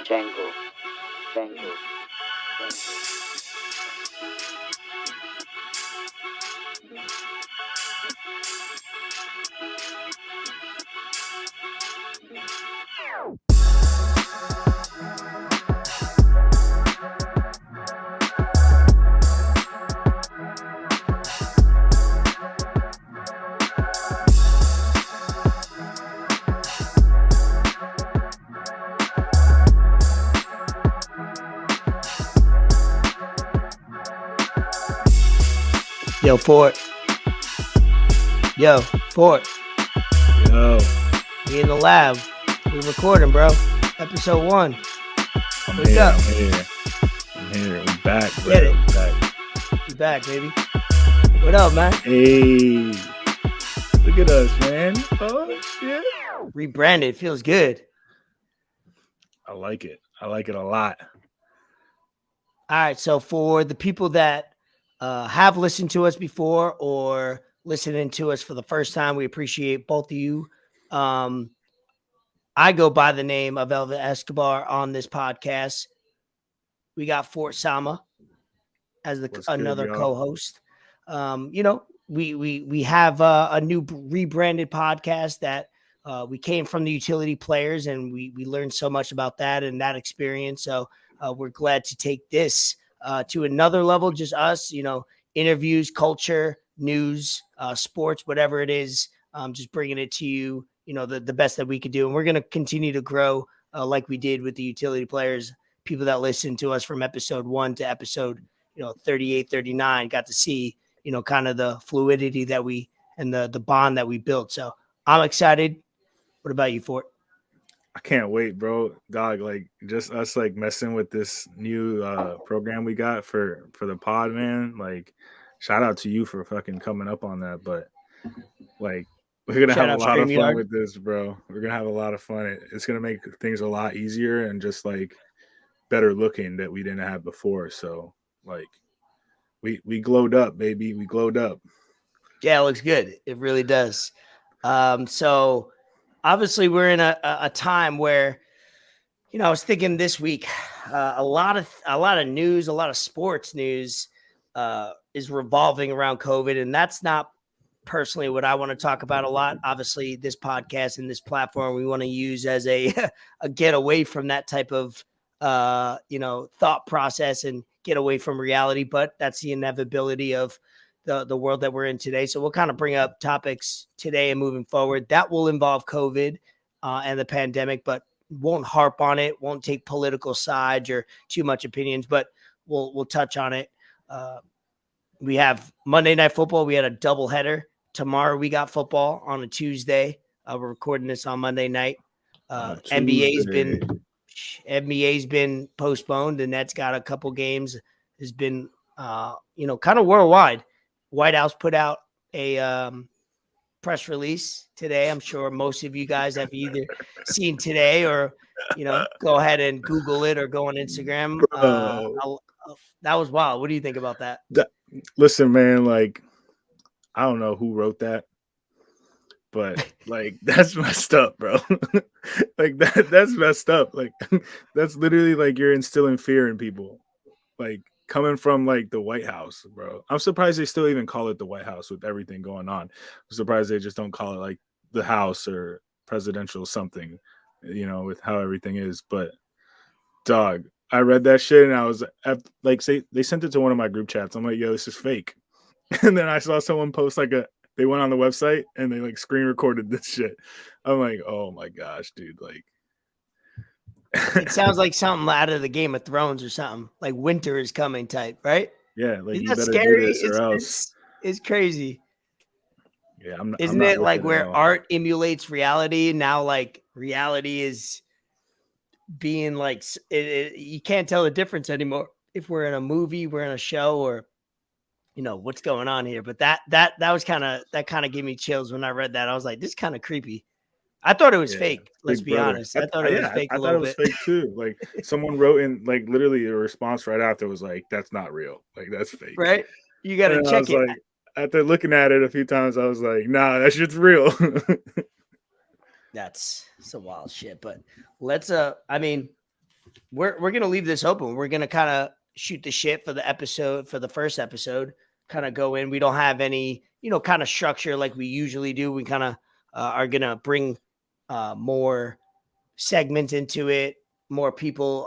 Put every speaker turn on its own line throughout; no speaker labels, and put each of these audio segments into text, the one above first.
Django. Django.
Yo, Fort. Yo, Fort.
Yo.
We in the lab. We recording, bro. Episode 1. Wake up.
I'm here. We back, bro.
Get it.
We back.
We back, baby. What up, man?
Hey. Look at us, man. Oh, shit.
Rebranded. Feels good.
I like it. I like it a lot.
All right. So for the people that have listened to us before or listening to us for the first time, we appreciate both of you. I go by the name of Elvis Escobar on this podcast. We got Fort Sama as another co-host. We have a new rebranded podcast that we came from the utility players, and we learned so much about that and that experience. So we're glad to take this to another level, just us, interviews, culture, news, sports, whatever it is, just bringing it to you, the best that we could do. And we're going to continue to grow like we did with the utility players, people that listen to us from episode 1 to episode 38, 39, got to see, kind of the fluidity that and the bond that we built. So I'm excited. What about you, Fort?
I can't wait, bro. Dog, just us messing with this new program we got for the pod, man. Shout out to you for fucking coming up on that. But we're gonna have a lot of fun with this, bro. We're gonna have a lot of fun. It's gonna make things a lot easier and just better looking that we didn't have before. So we glowed up, baby. We glowed up.
Yeah, it looks good. It really does. So obviously we're in a time where, I was thinking this week, a lot of news, a lot of sports news is revolving around COVID. And that's not personally what I want to talk about a lot. Obviously this podcast and this platform, we want to use as a get away from that type of, thought process and get away from reality. But that's the inevitability of the world that we're in today. So we'll kind of bring up topics today and moving forward that will involve COVID and the pandemic, but won't harp on it, won't take political sides or too much opinions, but we'll touch on it. We have Monday Night Football. We had a doubleheader. Tomorrow we got football on a Tuesday. We're recording this on Monday night. NBA's been postponed. The Nets got a couple games. Has been kind of worldwide. White House put out a press release today. I'm sure most of you guys have either seen today or, go ahead and Google it or go on Instagram. That was wild. What do you think about that?
Listen, man, I don't know who wrote that, but that's messed up, bro. That's messed up. That's literally you're instilling fear in people. Coming from the White House, bro. I'm surprised they still even call it the White House with everything going on. I'm surprised they just don't call it the House or presidential something, with how everything is. But dog, I read that shit and I was they sent it to one of my group chats. I'm like, yo, this is fake. And then I saw someone post they went on the website and they screen recorded this shit. I'm like, oh my gosh, dude.
It sounds like something out of the Game of Thrones or something, like winter is coming type, right?
Yeah,
isn't
you
that
better
scary?
do this or else.
It's crazy.
Yeah,
Isn't it where art emulates reality? Now, reality is being you can't tell the difference anymore. If we're in a movie, we're in a show, or what's going on here. But that was kind of gave me chills when I read that. I was like, this is kind of creepy. I thought it was fake. Let's be honest. I thought it was fake.
I thought it was fake too. Someone wrote in literally a response right after was that's not real. That's fake.
Right? You got to check it.
After looking at it a few times, I was like, nah, that shit's real.
That's some wild shit. But let's we're gonna leave this open. We're gonna kind of shoot the shit for the first episode. Kind of go in. We don't have any, kind of structure like we usually do. We kind of are gonna bring more segments into it, more people,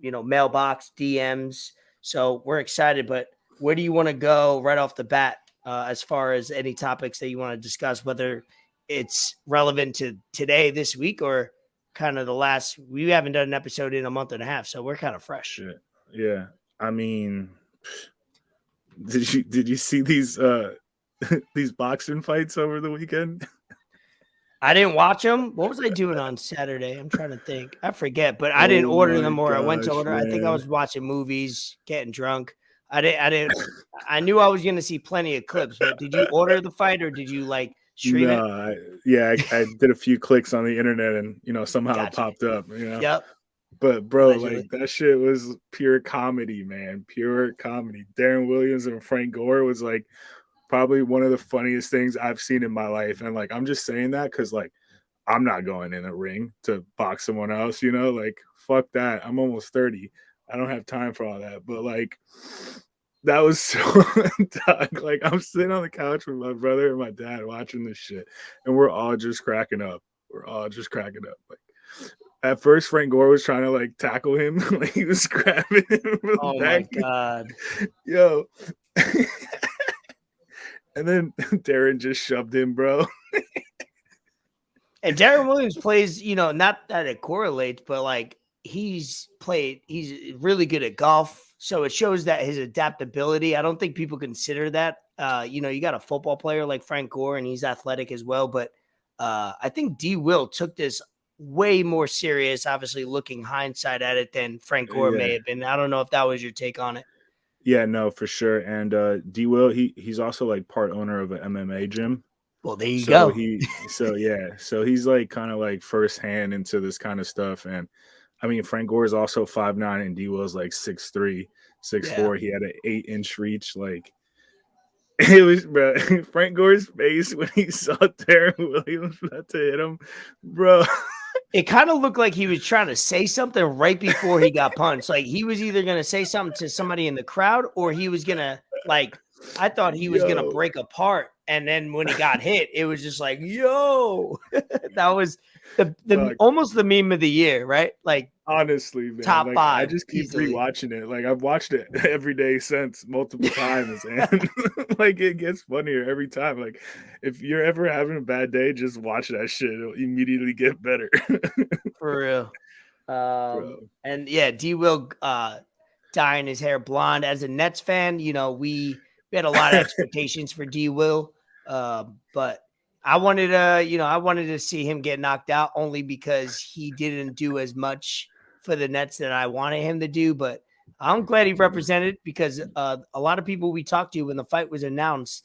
mailbox, DMs. So we're excited. But where do you want to go right off the bat as far as any topics that you want to discuss, whether it's relevant to today, this week, or kind of the last? We haven't done an episode in a month and a half, so we're kind of fresh.
Shit. Yeah. I mean, did you see these these boxing fights over the weekend?
I didn't watch them. What was I doing on Saturday? I'm trying to think. I forget, but I didn't
Oh
order
my
them, or I went to
gosh,
order. I think I
man.
was watching movies, getting drunk. I didn't. I knew I was going to see plenty of clips, but did you order the fight or did you like stream it?
No, I did a few clicks on the internet and somehow it
Gotcha.
popped up,
Yep.
But bro,
Allegedly.
like that shit was pure comedy, man. Pure comedy. Darren Williams and Frank Gore was like probably one of the funniest things I've seen in my life. And like I'm just saying that because like I'm not going in a ring to box someone else, like fuck that. I'm almost 30. I don't have time for all that. But like that was so dog. Like I'm sitting on the couch with my brother and my dad watching this shit, and we're all just cracking up. We're all just cracking up. Like at first, Frank Gore was trying to like tackle him, like he was grabbing him from the
Oh my
back.
God.
Yo. And then Darren just shoved him, bro.
And Darren Williams plays, not that it correlates, but like he's really good at golf. So it shows that his adaptability. I don't think people consider that. You got a football player like Frank Gore and he's athletic as well. But I think D Will took this way more serious, obviously looking hindsight at it than Frank Gore may
Yeah.
have been. I don't know if that was your take on it.
Yeah, no, for sure. And D Will, he's also like part owner of an MMA gym.
Well, there you
So
go.
so he's like kind of like firsthand into this kind of stuff. And I mean, Frank Gore is also 5'9" and D Will's like 6'3", 6'4".
Yeah.
He had an 8-inch reach. Like it was, bro. Frank Gore's face when he saw Darren Williams about to hit him, bro.
It kind of looked like he was trying to say something right before he got punched. Like he was either going to say something to somebody in the crowd or he was going to I thought he was going to
Yo.
break apart. And then when he got hit, it was just like, yo, that was the almost the meme of the year, right? Like
honestly, man,
top
like,
5.
I just keep
easily.
rewatching it. Like I've watched it every day since multiple times, and like it gets funnier every time. Like if you're ever having a bad day, just watch that shit. It'll immediately get better.
For real.
Bro.
And yeah, D Will dyeing his hair blonde. As a Nets fan, we had a lot of expectations for D Will. But I wanted to see him get knocked out only because he didn't do as much for the Nets that I wanted him to do. But I'm glad he represented because a lot of people we talked to when the fight was announced,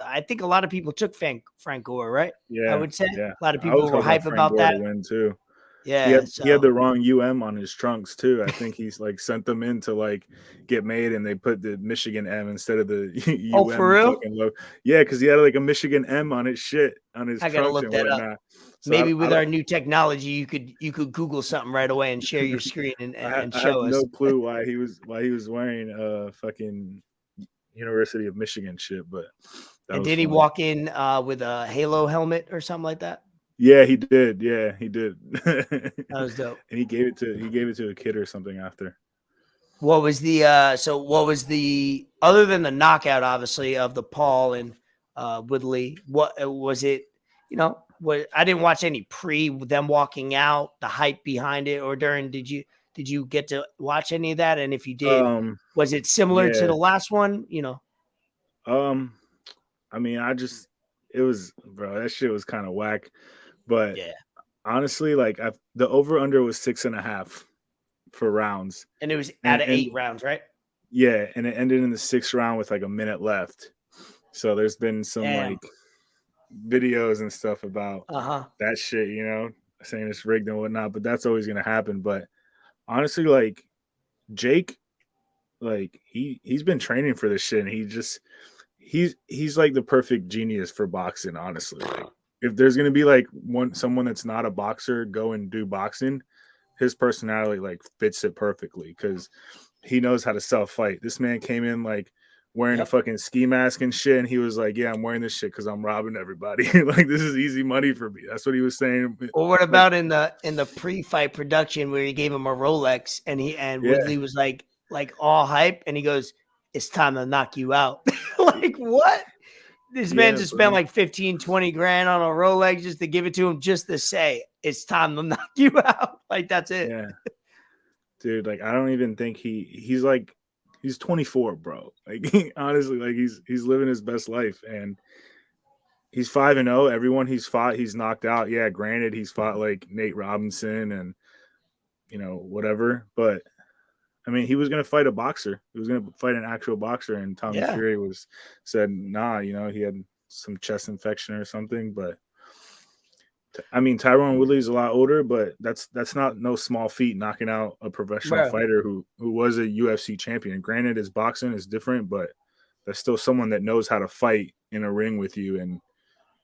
I think a lot of people took Frank Gore, right?
Yeah,
I would say
yeah.
a lot of
I
people
was
were
hoping
hype
Frank
about
Gore
that.
to win too.
Yeah,
he had the wrong on his trunks too. I think he's like sent them in to like get made, and they put the Michigan M instead of the
Oh, for real?
Yeah, because he had like a Michigan M on his
I gotta
trunks
look
and
that
whatnot.
up.
So
Maybe
I
with
don't.
our new technology, you could Google something right away and share your screen and
I have
show us.
no clue why he was wearing fucking University of Michigan shit, but that
And
was
did he
funny.
walk in with a Halo helmet or something like that?
Yeah, he did. Yeah, he did.
That was dope.
And he gave it to a kid or something after.
What was the other than the knockout, obviously, of the Paul and Woodley? What was it? What I didn't watch any them walking out, the hype behind it, or during. Did you get to watch any of that? And if you did, was it similar to
Yeah.
the last one?
I mean, it was, bro, that shit was kind of whack. But
yeah,
honestly, like the over under was 6.5 for rounds,
and it was out of 8 rounds, right?
Yeah, and it ended in the 6th round with like a minute left. So there's been some like videos and stuff about that shit, saying it's rigged and whatnot. But that's always gonna happen. But honestly, like Jake, like he's been training for this shit, and he's like the perfect genius for boxing. Honestly, like if there's gonna be like someone that's not a boxer go and do boxing, his personality like fits it perfectly because he knows how to self-fight. This man came in like wearing a
Yep.
fucking ski mask and shit, and he was like, "Yeah, I'm wearing this shit because I'm robbing everybody. Like this is easy money for me." That's what he was saying.
Well, what
Like,
about in the pre-fight production where he gave him a Rolex and
yeah,
Woodley was like all hype and he goes, "It's time to knock you out." Like what? This man
yeah,
just spent
bro.
like 15, 20 grand on a Rolex just to give it to him just to say it's time to knock you out. Like that's it.
Yeah, dude. Like I don't even think he's 24, bro. Like honestly, like he's living his best life, and he's 5-0. Everyone he's fought, he's knocked out. Yeah, granted, he's fought like Nate Robinson and whatever, but I mean, he was going to fight a boxer. He was going to fight an actual boxer, and Tommy
Yeah.
Fury said, nah, he had some chest infection or something. But I mean, Tyron Woodley's a lot older, but that's not no small feat knocking out a professional
Bro.
fighter who was a UFC champion. Granted, his boxing is different, but that's still someone that knows how to fight in a ring with you. And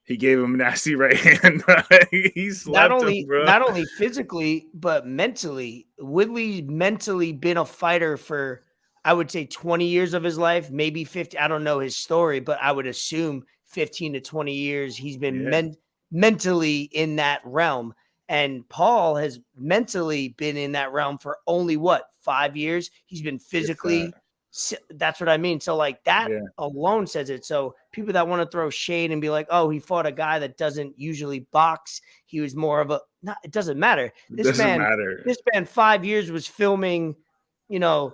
he gave him a nasty right hand. He slept him, bro.
Not only physically, but mentally. Woodley's mentally been a fighter for, I would say, 20 years of his life, maybe 50. I don't know his story, but I would assume 15 to 20 years. He's been mentally in that realm. And Paul has mentally been in that realm for only 5 years? He's been physically. That's what I mean. So like that alone says it. So people that want to throw shade and be like, "Oh, he fought a guy that doesn't usually box. He was more of a." No, it doesn't matter. This man 5 years was filming, YouTube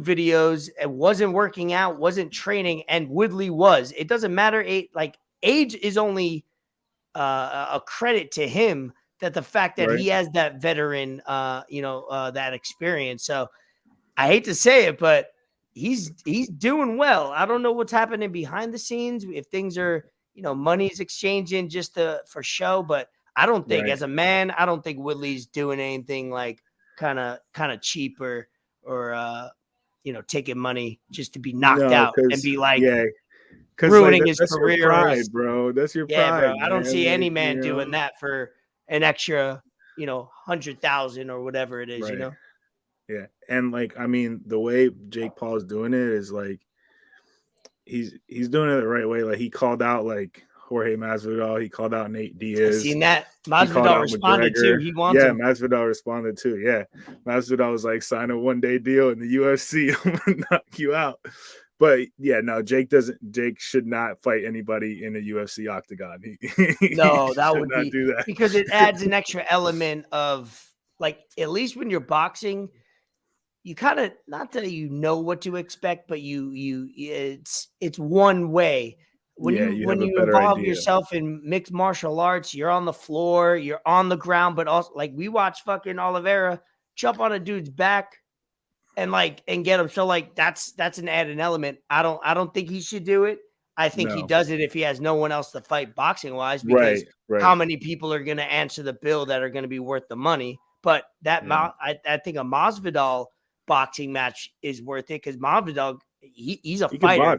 videos and wasn't working out, wasn't training, and Woodley was. It doesn't matter. Age is only a credit to him. That the fact that he has that veteran, that experience. So I hate to say it, but he's doing well. I don't know what's happening behind the scenes, if things are, money's exchanging just for show, but I don't think as a man, I don't think Woodley's doing anything like kind of cheap or taking money just to be knocked out and be like ruining his
that's
career.
Your pride, bro. That's your pride,
bro.
man.
I don't see any man doing that for an extra, 100,000 or whatever it is,
Yeah. And like, I mean, the way Jake Paul is doing it is like he's doing it the right way. Like he called out like Jorge Masvidal, he called out Nate Diaz.
I seen that. Masvidal responded too. He wants him.
Masvidal responded too. Yeah. Masvidal was like, sign a 1-day deal in the UFC. I'm gonna knock you out. But yeah, no, Jake should not fight anybody in a UFC octagon.
No, that would
not
be
do that
because it adds an extra element of like, at least when you're boxing, you kind of, not that you know what to expect, but it's one way. When you involve yourself in mixed martial arts, you're on the floor, you're on the ground, but also like we watch fucking Oliveira jump on a dude's back and get him. So like that's an added element. I don't think he should do it. I think he does it if he has no one else to fight boxing wise, because how many people are going to answer the bill that are going to be worth the money? But I think a Masvidal boxing match is worth it because Masvidal, he's a fighter.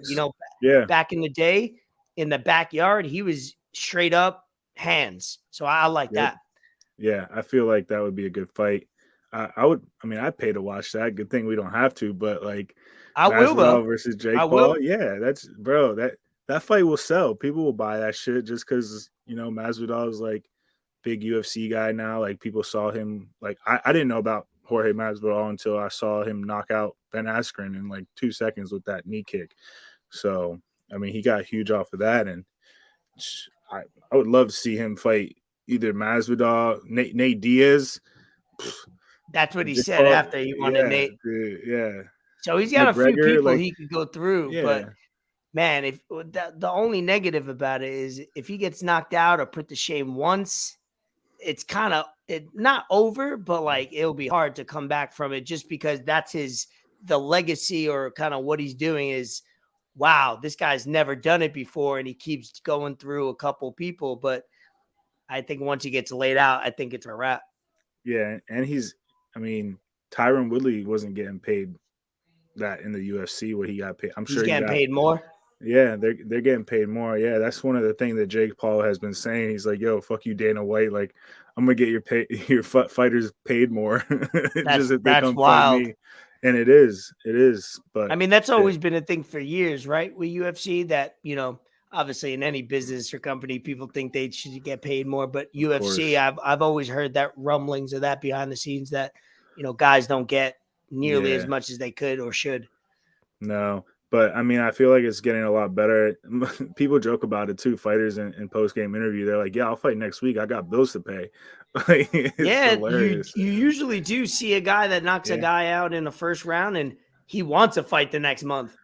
Back in the day in the backyard, he was straight up hands. So I like that.
Yeah, I feel like that would be a good fight. I'd pay to watch that. Good thing we don't have to, but like
I will though.
Versus Jake Paul. Yeah, that's bro. That fight will sell. People will buy that shit just because Masvidal is like big UFC guy now. Like people saw him. Like I didn't know about Jorge Masvidal until I saw him knock out Ben Askren in like 2 seconds with that knee kick. So I mean, he got huge off of that, and I would love to see him fight either Masvidal, Nate Diaz.
That's what he said after he wanted Nate.
Yeah.
So he's got McGregor, a few people he could go through, but man, if the only negative about it is if he gets knocked out or put to shame once, it's kind of not over, but like it'll be hard to come back from it just because that's the legacy or kind of what he's doing is, wow, this guy's never done it before and he keeps going through a couple people. But I think once he gets laid out, I think it's a wrap.
Yeah, and Tyron Woodley wasn't getting paid that in the UFC what he got paid. I'm sure
he's getting paid more.
Yeah, they're getting paid more. Yeah, that's one of the things that Jake Paul has been saying. He's like, "Yo, fuck you, Dana White. Like, I'm gonna get your fighters paid more, just if they
That's
come fight
wild.
me." And it is.
I
But
mean, that's
shit,
always been a thing for years, right? With UFC, that obviously in any business or company, people think they should get paid more. But
of
UFC,
course,
I've always heard that rumblings of that behind the scenes, that guys don't get nearly as
yeah,
much as they could or should.
no. But I mean, I feel like it's getting a lot better. People joke about it too. Fighters in post game interview, they're like, "Yeah, I'll fight next week. I got bills to pay." Like, it's
Yeah, you
hilarious.
you usually do see a guy that knocks a
Yeah,
guy out in the first round and he wants to fight the next month.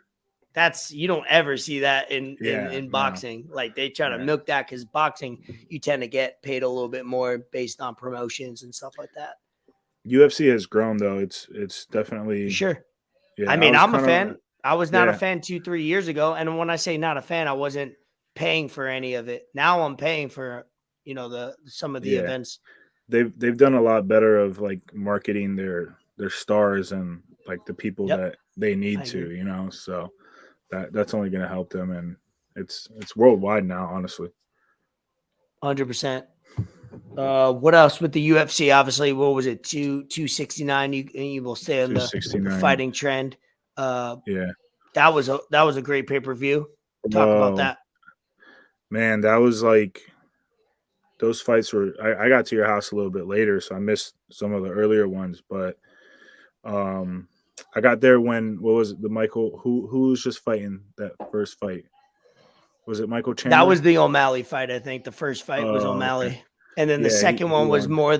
You don't ever see that in
yeah, no,
boxing. Like, they try to
yeah.
milk that, because boxing, you tend to get paid a little bit more based on promotions and stuff like that.
UFC has grown though. It's
For
definitely
sure. I
yeah. I
mean,
was
I'm a
kind of
fan. I was not a
yeah.
fan 2-3 years ago, and when I say not a fan, I wasn't paying for any of it. Now I'm paying for some of the
Yeah,
events.
they've done a lot better of like marketing their stars and like the people
Yep,
that they need
I agree.
to, So that's only going to help them, and it's worldwide now, honestly.
100%. What else with the UFC? Obviously, what was it? 269. You will stay on
Two
the
sixty nine.
fighting trend. Uh,
Yeah.
that was a great pay-per-view. Talk about
Oh
that.
man, that was like those fights were. I got to your house a little bit later, so I missed some of the earlier ones, but um. I got there when what was it, the Michael who was just fighting that first fight? Was it Michael
That was
Chandler?
the O'Malley fight. I think the first fight was
Oh, okay.
O'Malley, and then the
Yeah,
second
he
one was
won.
more I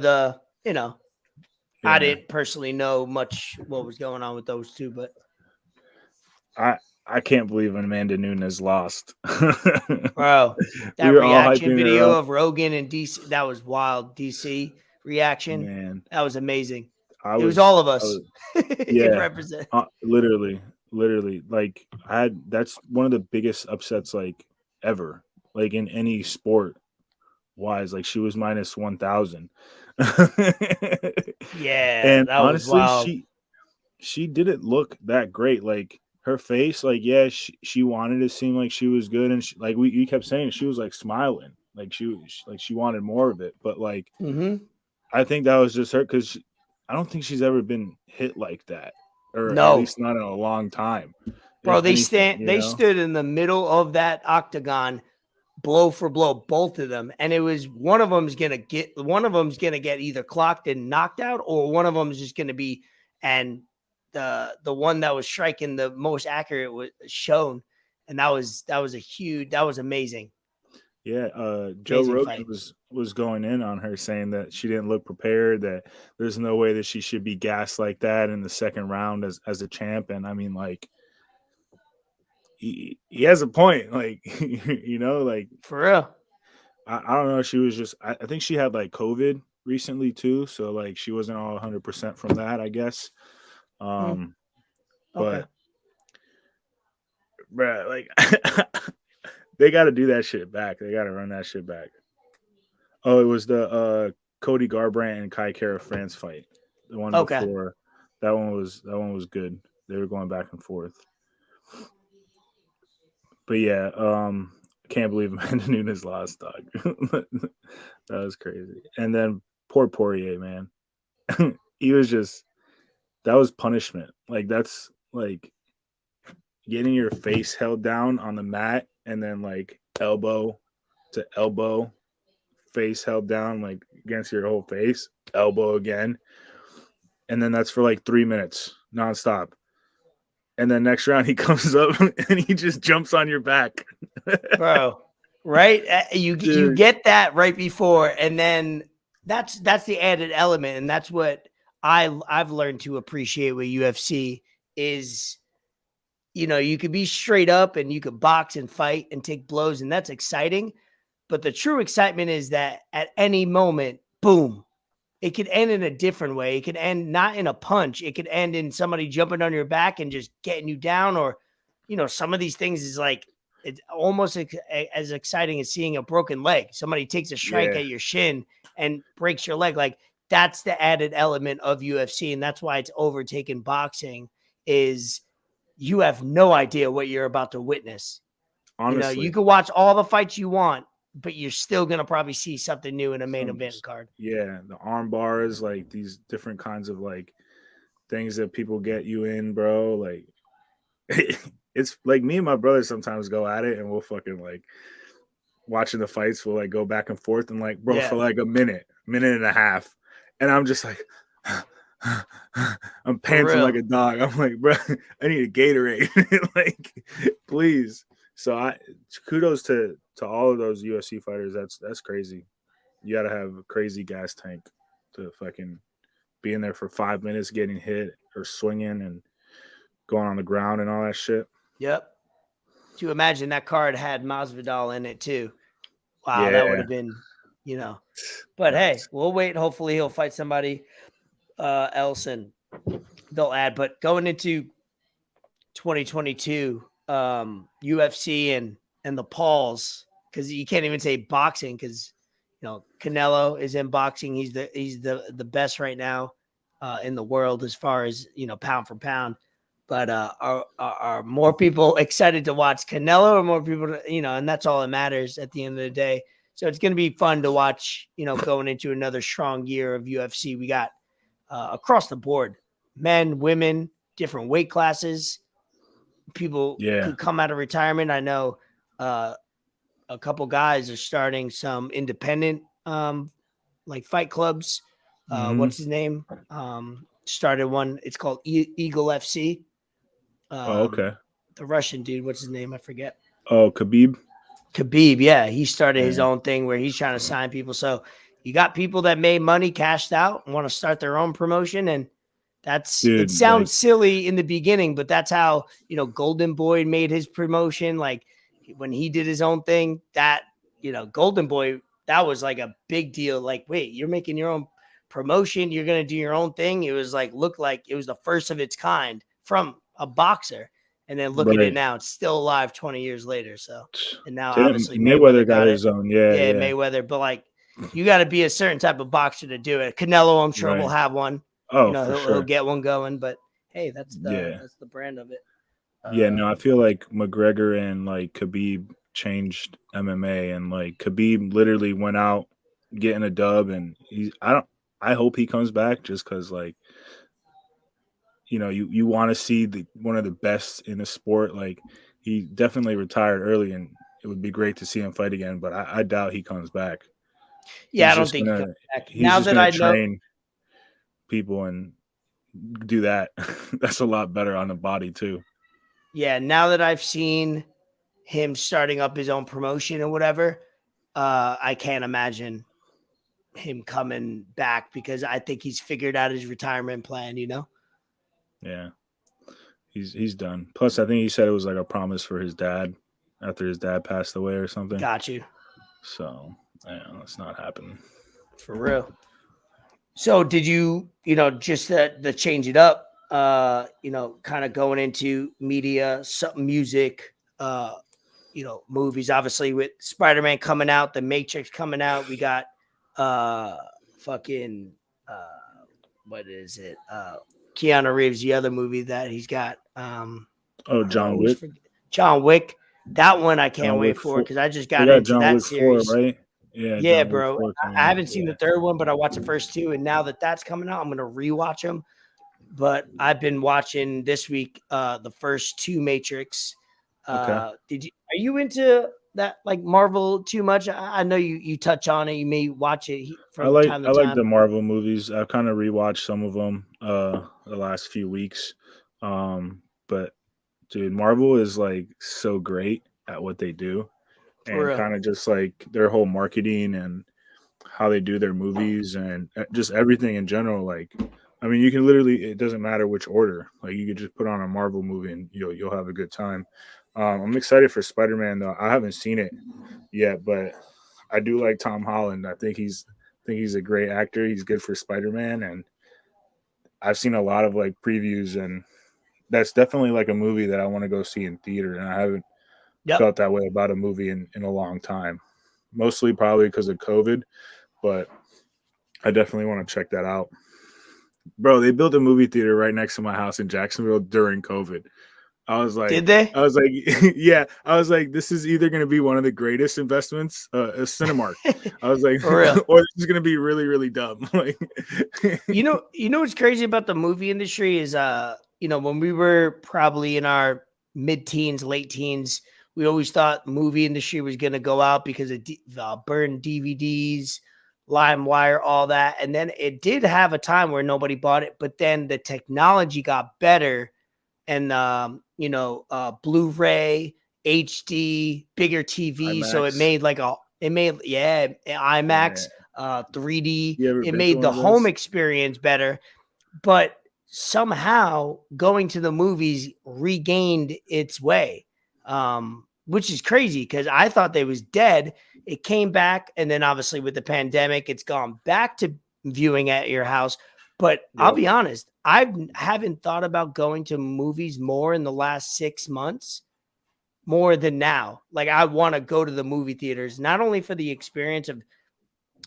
Yeah.
didn't personally know much what was going on with those two, but
I I can't believe Amanda Nunes lost.
bro,
We
that
were all
reaction
hyping her
video
up.
of Rogan and DC, that was wild. DC reaction,
Man,
that was amazing.
I
It was
was
all of
I
us.
was yeah,
Represent.
literally, literally. Like that's one of the biggest upsets like ever, like in any sport wise. Like she was minus 1,000,
Yeah,
and
that was
honestly,
wild.
she didn't look that great. Like her face, like yeah, she wanted to seem like she was good, and like we kept saying she was like smiling, like she wanted more of it. But like
Mm-hmm.
I think that was just her because I don't think she's ever been hit like that, or at
No,
least not in a long time.
bro,
If anything,
they stood in the middle of that octagon, blow for blow, both of them, and it was one of them's gonna get either clocked and knocked out, or one of them is just gonna be, and the one that was striking the most accurate was shown, and that was amazing,
Yeah, Joe
amazing
Rogan
fight.
was going in on her saying that she didn't look prepared, that there's no way that she should be gassed like that in the second round as a champ. And I mean, like he has a point, like like
For real.
I don't know. She was just I think she had like COVID recently too, so like she wasn't all 100% from that, I guess.
Mm,
Um,
okay.
but bruh, like they got to do that shit back. They got to run that shit back. Oh, it was the Cody Garbrandt and Kai Kara France fight. The one
Okay.
before that one was good. They were going back and forth. But yeah, I can't believe Amanda Nunes lost, dog. That was crazy. And then poor Poirier, man. He was just that was punishment. Like that's like getting your face held down on the mat and then like elbow to elbow, face held down like against your whole face, elbow again. And then that's for like 3 minutes nonstop. And then next round he comes up and he just jumps on your back.
Bro, right? You
Dude,
get that right before, and then that's the added element, and that's what I've learned to appreciate with UFC is, you could be straight up and you could box and fight and take blows, and that's exciting. But the true excitement is that at any moment, boom, it could end in a different way. It could end not in a punch. It could end in somebody jumping on your back and just getting you down. Or, some of these things is like, it's almost as exciting as seeing a broken leg. Somebody takes a strike
yeah,
at your shin and breaks your leg. Like, that's the added element of UFC. And that's why it's overtaken boxing, is you have no idea what you're about to witness.
Honestly,
you can watch all the fights you want, but you're still gonna probably see something new in a main event card.
yeah, the arm bars, like these different kinds of like things that people get you in, bro. Like it's like me and my brother sometimes go at it and we'll fucking like watching the fights, we'll like go back and forth and like, bro, for
Yeah,
like a minute and a half. And I'm just like I'm
for
panting like
real.
a dog. I'm like, bro, I need a Gatorade. Like, please. So I kudos to all of those UFC fighters. That's crazy. You gotta have a crazy gas tank to fucking be in there for 5 minutes getting hit or swinging and going on the ground and all that shit.
Yep. To imagine that card had Masvidal in it too. Wow, that would
Yeah,
have been, But hey,
that's
we'll wait. Hopefully, he'll fight somebody else, and they'll add. But going into 2022, UFC and the Pauls, because you can't even say boxing, because Canelo is in boxing. He's the best right now in the world as far as pound for pound. But are more people excited to watch Canelo, or more people, and that's all that matters at the end of the day. So it's going to be fun to watch, going into another strong year of UFC. We got across the board, men, women, different weight classes. People
yeah.
could come out of retirement. I know a couple guys are starting some independent like fight clubs.
Mm-hmm.
What's his name? Started one. It's called Eagle FC.
Oh, okay.
The Russian dude. What's his name? I forget.
Oh, Khabib.
Khabib. Yeah, he started his
Yeah,
own thing where he's trying to sign people. So you got people that made money, cashed out, and want to start their own promotion, and it
dude. Like,
sounds silly in the beginning, but that's how, Golden Boy made his promotion. Like when he did his own thing, that, Golden Boy, that was like a big deal. Like, wait, you're making your own promotion. You're going to do your own thing. It was like, look like it was the first of its kind from a boxer. And then look at it
right.
now. It's still alive 20 years later. So, and now
Didn't
obviously
Mayweather
Mayweather
got
got it.
his own? Yeah,
Yeah,
yeah.
Mayweather. But like, you got to be a certain type of boxer to do it. Canelo, I'm sure, will
Right.
have one.
Oh, for
He'll
sure.
get one going. But hey, that's
Yeah.
the brand of it.
Yeah, no, I feel like McGregor and like Khabib changed MMA, and like Khabib literally went out getting a dub, and I hope he comes back just because like you want to see one of the best in the sport. Like he definitely retired early, and it would be great to see him fight again, but I doubt he comes back.
Yeah, I don't think he comes back.
He's
Now
just
that
gonna
I know,
train people and do that. That's a lot better on the body too.
yeah, now that I've seen him starting up his own promotion or whatever, I can't imagine him coming back because I think he's figured out his retirement plan.
Yeah. He's done. Plus, I think he said it was like a promise for his dad after his dad passed away or something.
Got you
So, yeah, that's not happening.
for real. So did you, just the change it up, kind of going into media, some music, movies, obviously with Spider-Man coming out, The Matrix coming out. We got fucking what is it? Keanu Reeves, the other movie that he's got.
Oh,
I
John
always
Wick.
forget. John Wick. That one I can't
John
wait
Wick
for
4.
because I just
They
got
got
into
John
that
Wick 4,
series.
right? Yeah,
Yeah,
John Wick
bro.
4 coming
I
out.
haven't seen
Yeah.
the third one, but I watched the first two, and now that that's coming out, I'm gonna rewatch them. But I've been watching this week the first two Matrix.
Okay.
Are you into that like Marvel too much? I know you touch on it. You may watch it from time to
I like the
time.
Marvel movies. I've kind of rewatched some of them the last few weeks. But dude, Marvel is like so great at what they do,
For
and
real.
kind of just like their whole marketing and how they do their movies and just everything in general. Like, I mean, you can literally, it doesn't matter which order. Like, you could just put on a Marvel movie and you'll have a good time. I'm excited for Spider-Man though. I haven't seen it yet, but I do like Tom Holland. I think he's a great actor. He's good for Spider-Man, and I've seen a lot of like previews, and that's definitely like a movie that I want to go see in theater. And I haven't
Yep.
felt that way about a movie in a long time. Mostly probably because of COVID, but I definitely want to check that out. Bro, they built a movie theater right next to my house in Jacksonville during COVID. I was
Did
like,
they?
yeah. I was like, this is either going to be one of the greatest investments, a Cinemark. I was like,
For real.
or this is going to be really, really dumb. Like,
You know what's crazy about the movie industry is when we were probably in our mid-teens, late teens, we always thought movie industry was going to go out because of burned DVDs, LimeWire, all that. And then it did have a time where nobody bought it, but then the technology got better and Blu-ray, HD, bigger TV, so it
IMAX.
made IMAX,
Yeah.
3D.
You ever
It
been to
made
one
the
of
home
those?
experience better, but somehow going to the movies regained its way, which is crazy because I thought they was dead. It came back, and then obviously with the pandemic, it's gone back to viewing at your house. But I'll
Yep.
be honest, I haven't thought about going to movies more in the last 6 months more than now. Like I want to go to the movie theaters, not only for the experience of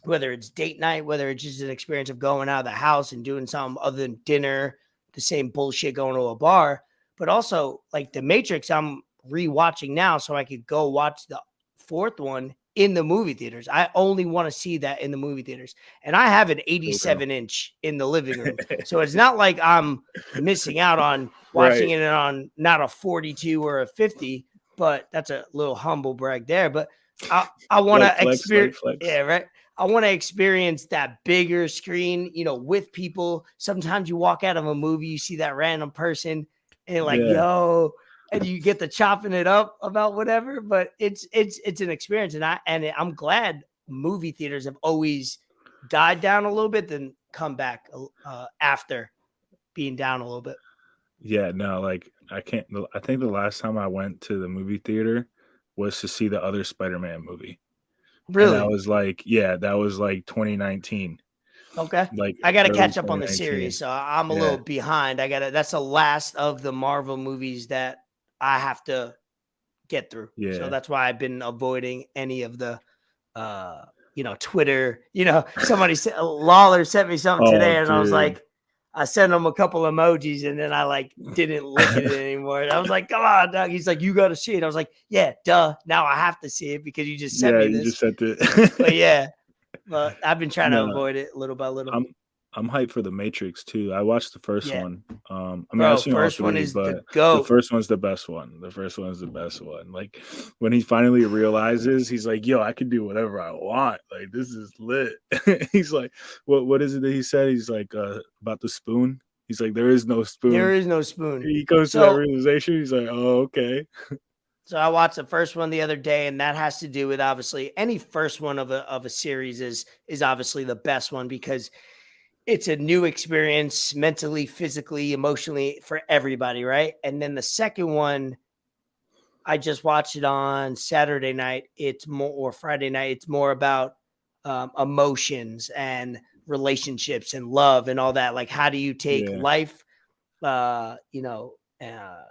whether it's date night, whether it's just an experience of going out of the house and doing something other than dinner, the same bullshit going to a bar, but also like The Matrix, I'm rewatching now so I could go watch the fourth one in the movie theaters. I only want to see that in the movie theaters. And I have an
Cool, bro.
87-inch in the living room. So it's not like I'm missing out on watching
Right.
it on not a 42 or a 50, but that's a little humble brag there. But I want
Light
to
flex, light
experience,
flex.
yeah, right. I want to experience that bigger screen, with people. Sometimes you walk out of a movie, you see that random person and you're like,
Yeah.
yo, and you get to chopping it up about whatever, but it's an experience. And I'm glad movie theaters have always died down a little bit, then come back after being down a little bit.
Yeah. No, like I can't. I think the last time I went to the movie theater was to see the other Spider-Man movie. And that
Really?
was like, yeah, that was like 2019,
Okay.
like
I got to
early
catch up on the
2019.
series. So I'm a little
Yeah.
behind. That's the last of the Marvel movies that I have to get through. So
Yeah.
that's why I've been avoiding any of the Twitter. Somebody said Lawler sent me something
Oh,
today, and I was
dude.
like, I sent him a couple emojis, and then I like didn't look at it anymore. And I was like, come on, Doug. He's like, you got to see it. I was like, yeah, duh. Now I have to see it because you just sent
Yeah,
me
you
this.
just sent it.
But yeah, but I've been trying to
No,
avoid it little by little.
I'm I'm hyped for The Matrix too. I watched the first
Yeah,
one. I mean, I've
bro.
seen all
First one
three,
is the
but the
goat.
first one's the best one. The first one's the best one. Like when he finally realizes, he's like, "Yo, I can do whatever I want. Like this is lit." He's like, "What is it that he said?" He's like, about the spoon. He's like, "There is no
There
spoon."
is no spoon.
He comes to that
So
realization. He's like, "Oh, okay."
So I watched the first one the other day, and that has to do with obviously any first one of a series is obviously the best one because it's a new experience mentally, physically, emotionally for everybody, right? And then the second one, I just watched it on Saturday night. It's more or Friday night. It's more about emotions and relationships and love and all that. Like, how do you take
Yeah,
life uh, you know, uh,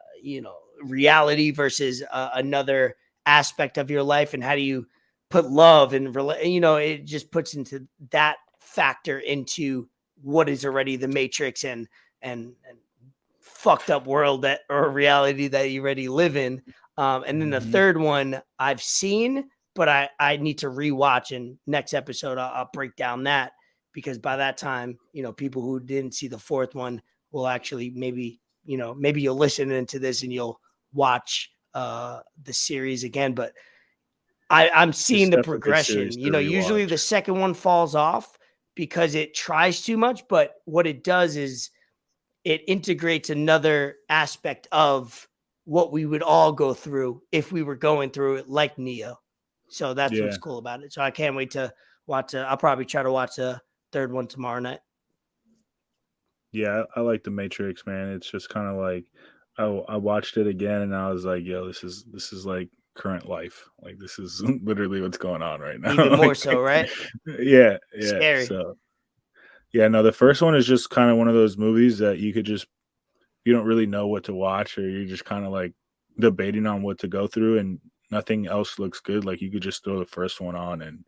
reality versus another aspect of your life, and how do you put love and it just puts into that factor into what is already the matrix and fucked up world that or reality that you already live in. And then the
mhm.
third one I've seen, but I need to rewatch. And next episode I'll break down that because by that time, people who didn't see the fourth one will actually maybe you'll listen into this and you'll watch the series again. But I'm
It's
seeing the
definitely a series
progression.
to
Usually
rewatch.
the second one falls off because it tries too much, but what it does is it integrates another aspect of what we would all go through if we were going through it like Neo. So that's what's
Yeah.
cool about it. So I can't wait to watch. I'll probably try to watch the third one tomorrow night.
Yeah, I like The Matrix, man. It's just kind of like I watched it again and I was like, yo, this is like current life. Like this is literally what's going on right
Even
now.
more
Like
so, right?
yeah, yeah.
Scary.
So yeah, no, the first one is just kind of one of those movies that you don't really know what to watch or you're just kind of like debating on what to go through and nothing else looks good. Like you could just throw the first one on and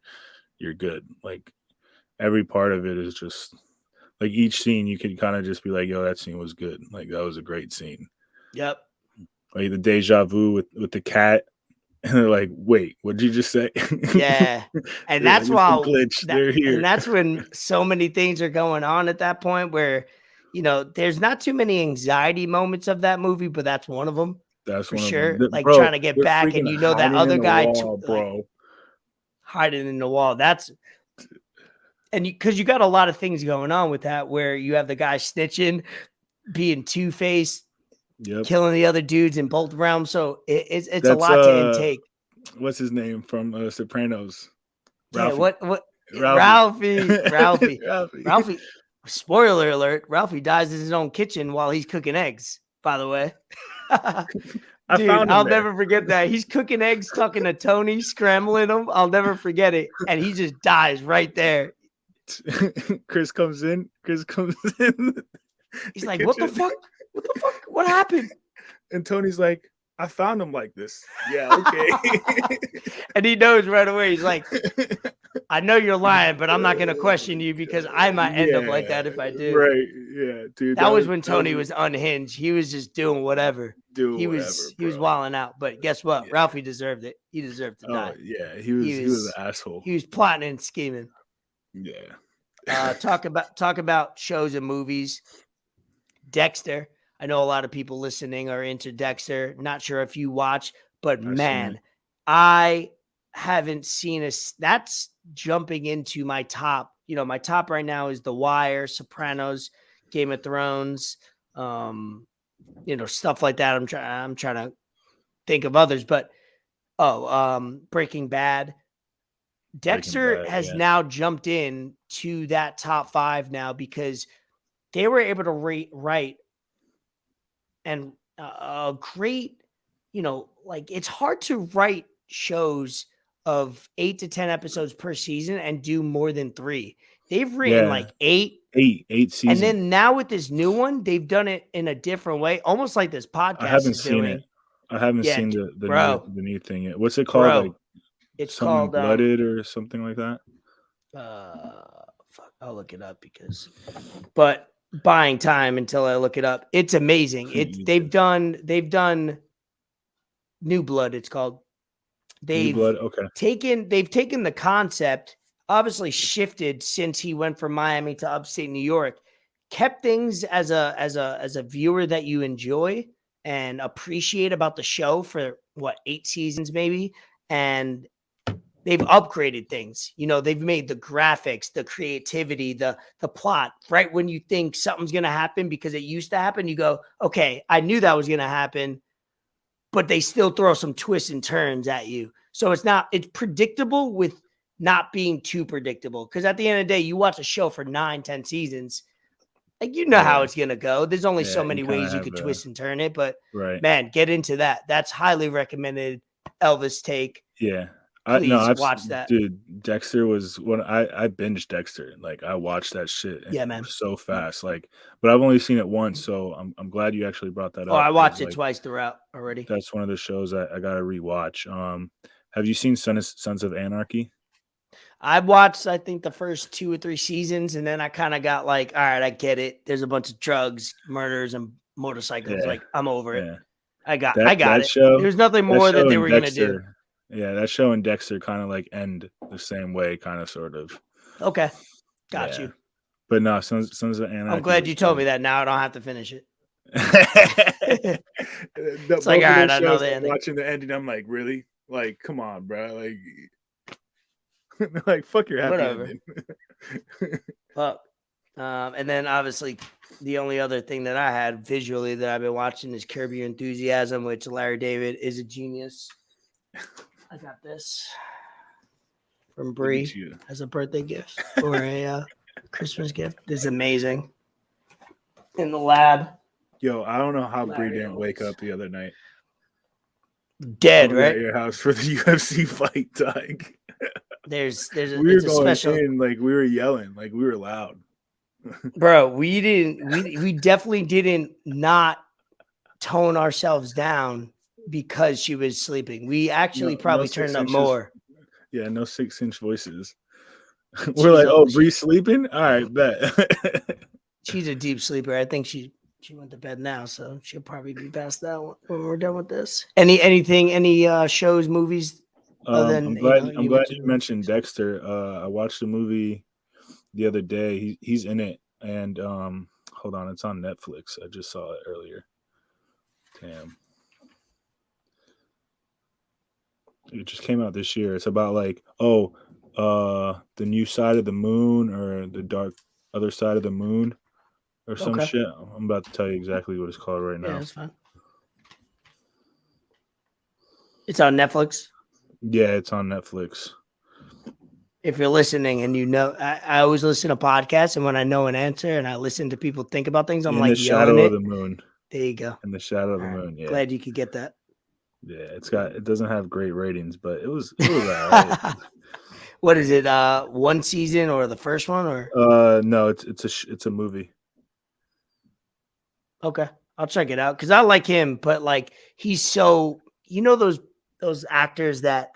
you're good. Like every part of it is just like each scene you could kind of just be like, yo, that scene was good. Like that was a great scene.
Yep.
like the deja vu with the cat, and they're like, "Wait, what did you just say?"
Yeah. And
They're
that's
like, "It's a
why
glitch. They're
and
here."
that's when so many things are going on at that point where, there's not too many anxiety moments of that movie, but that's one of them
That's
for
one of them,
sure. Like
bro.
trying to get
They're
back, and
freaking
that
hiding in
other
the
guy
wall,
like
bro.
hiding in the wall. That's and because you got a lot of things going on with that, where you have the guy snitching, being two-faced,
Yep.
killing the other dudes in both realms. So it's a
That's
lot to intake.
what's his name from Sopranos?
Yeah,
Ralphie.
what
Ralphie.
Ralphie.
Ralphie.
Spoiler alert, Ralphie dies in his own kitchen while he's cooking eggs, by the way.
I
Dude,
found him
I'll
there.
never forget that. He's cooking eggs, talking to Tony, scrambling them. I'll never forget it. And he just dies right there.
Chris comes in.
He's like, what the fuck? What the fuck? What happened?
And Tony's like, I found him like this. Yeah, okay.
And he knows right away. He's like, I know you're lying, but I'm not going to question you because I might end up like that if I do.
Right. Yeah, dude.
That was when Tony was unhinged. He was just doing whatever. He was wilding out. But guess what?
Yeah.
Ralphie deserved it. He deserved to die.
Yeah, he was an asshole.
He was plotting and scheming.
Yeah.
Talk about shows and movies. Dexter. I know a lot of people listening are into Dexter. Not sure if you watch, but man, I haven't seen that's jumping into my top. My top right now is The Wire, Sopranos, Game of Thrones, stuff like that. I'm trying to think of others, but Breaking Bad. Dexter has now jumped in to that top 5 now because they were able to write and a great, like it's hard to write shows of 8 to 10 episodes per season and do more than 3. They've written like 8
seasons.
And then now with this new one, they've done it in a different way, almost like this podcast.
I haven't seen it. I haven't seen the new thing yet. What's it called? Like
it's
something
called
Blooded or something like that.
Fuck, I'll look it up but buying time until I look it up. It's amazing. They've done New Blood. It's called. They've taken the concept, obviously shifted since he went from Miami to upstate New York, kept things as a viewer that you enjoy and appreciate about the show for 8 seasons maybe, and they've upgraded things. They've made the graphics, the creativity, the plot. Right when you think something's going to happen because it used to happen, you go, okay, I knew that was going to happen, but they still throw some twists and turns at you. So it's predictable with not being too predictable. Because at the end of the day, you watch a show for 9-10 seasons, like how it's going to go. There's only so many ways you could twist and turn it, but man, get into that. That's highly recommended. Elvis take.
Yeah.
I've watched that.
Dude, Dexter was when I binged Dexter. Like I watched that shit.
Yeah, man.
So fast. Like, but I've only seen it once, so I'm glad you actually brought that up.
Oh, I watched it twice throughout already.
That's one of the shows I gotta rewatch. Have you seen Sons of Anarchy?
I watched, I think, the first 2 or 3 seasons, and then I kind of got like, all right, I get it. There's a bunch of drugs, murders, and motorcycles. Yeah. Like, I'm over it. I got it.
Show,
there's nothing more that they were going to do.
Yeah, that show and Dexter kind of like end the same way, kind of, sort of.
Okay. Got you.
But no, Sons of Anarchy.
I'm glad you told me that. Now I don't have to finish it.
It's like, all right, I know the ending. Watching the ending, I'm like, really? Like, come on, bro. Like, like fuck your happy ending.
Fuck. And then obviously the only other thing that I had visually that I've been watching is Curb Your Enthusiasm, which Larry David is a genius. I got this from Bree as a birthday gift or a Christmas gift. This is amazing. In the lab.
Yo, I don't know how Bree didn't wake up the other night.
Dead, right?
At your house for the UFC fight, dog.
There's we
were going special in, like we were yelling, like we were loud.
Bro, we definitely didn't not tone ourselves down because she was sleeping. We actually probably turned up more.
Yeah, no 6-inch voices. We're like, oh, Bree's sleeping? All right, bet.
She's a deep sleeper. I think she She went to bed now, so she'll probably be past that when we're done with this. Any shows, movies other than
I'm glad
you mentioned?
you mentioned Dexter. I watched the movie the other day. He's in it, and hold on, it's on Netflix. I just saw it earlier. Damn, it just came out this year. It's about like the new side of the moon or the dark other side of the moon or some
Okay.
shit. I'm about to tell you exactly what it's called right
Yeah,
now.
that's fine. It's on Netflix.
Yeah, it's on Netflix.
If you're listening and I always listen to podcasts, and when I know an answer and I listen to people think about things, I'm
In
like
the
yelling
shadow of
it.
the moon.
There you go.
In the shadow of
All
the
right.
moon. Yeah.
Glad you could get that.
Yeah, it doesn't have great ratings, but it was all right.
What is it? One season or the first one or?
No, it's a movie.
Okay, I'll check it out because I like him, but like he's so those actors that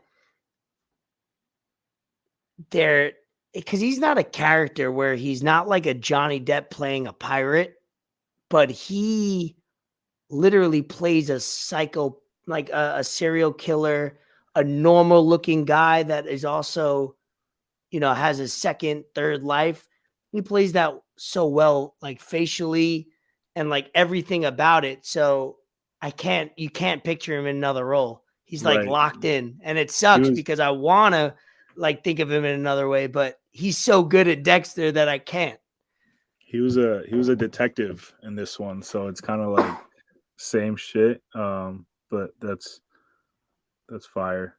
they're because he's not a character where he's not like a Johnny Depp playing a pirate, but he literally plays a psycho, like a serial killer, a normal looking guy that is also, has a second, third life. He plays that so well, like facially and like everything about it. So you can't picture him in another role. He's like
Right.
locked in, and it
He
sucks
was
because I want to like think of him in another way, but he's so good at Dexter that I can't.
he was a detective in this one, so it's kind of like same shit. But that's fire.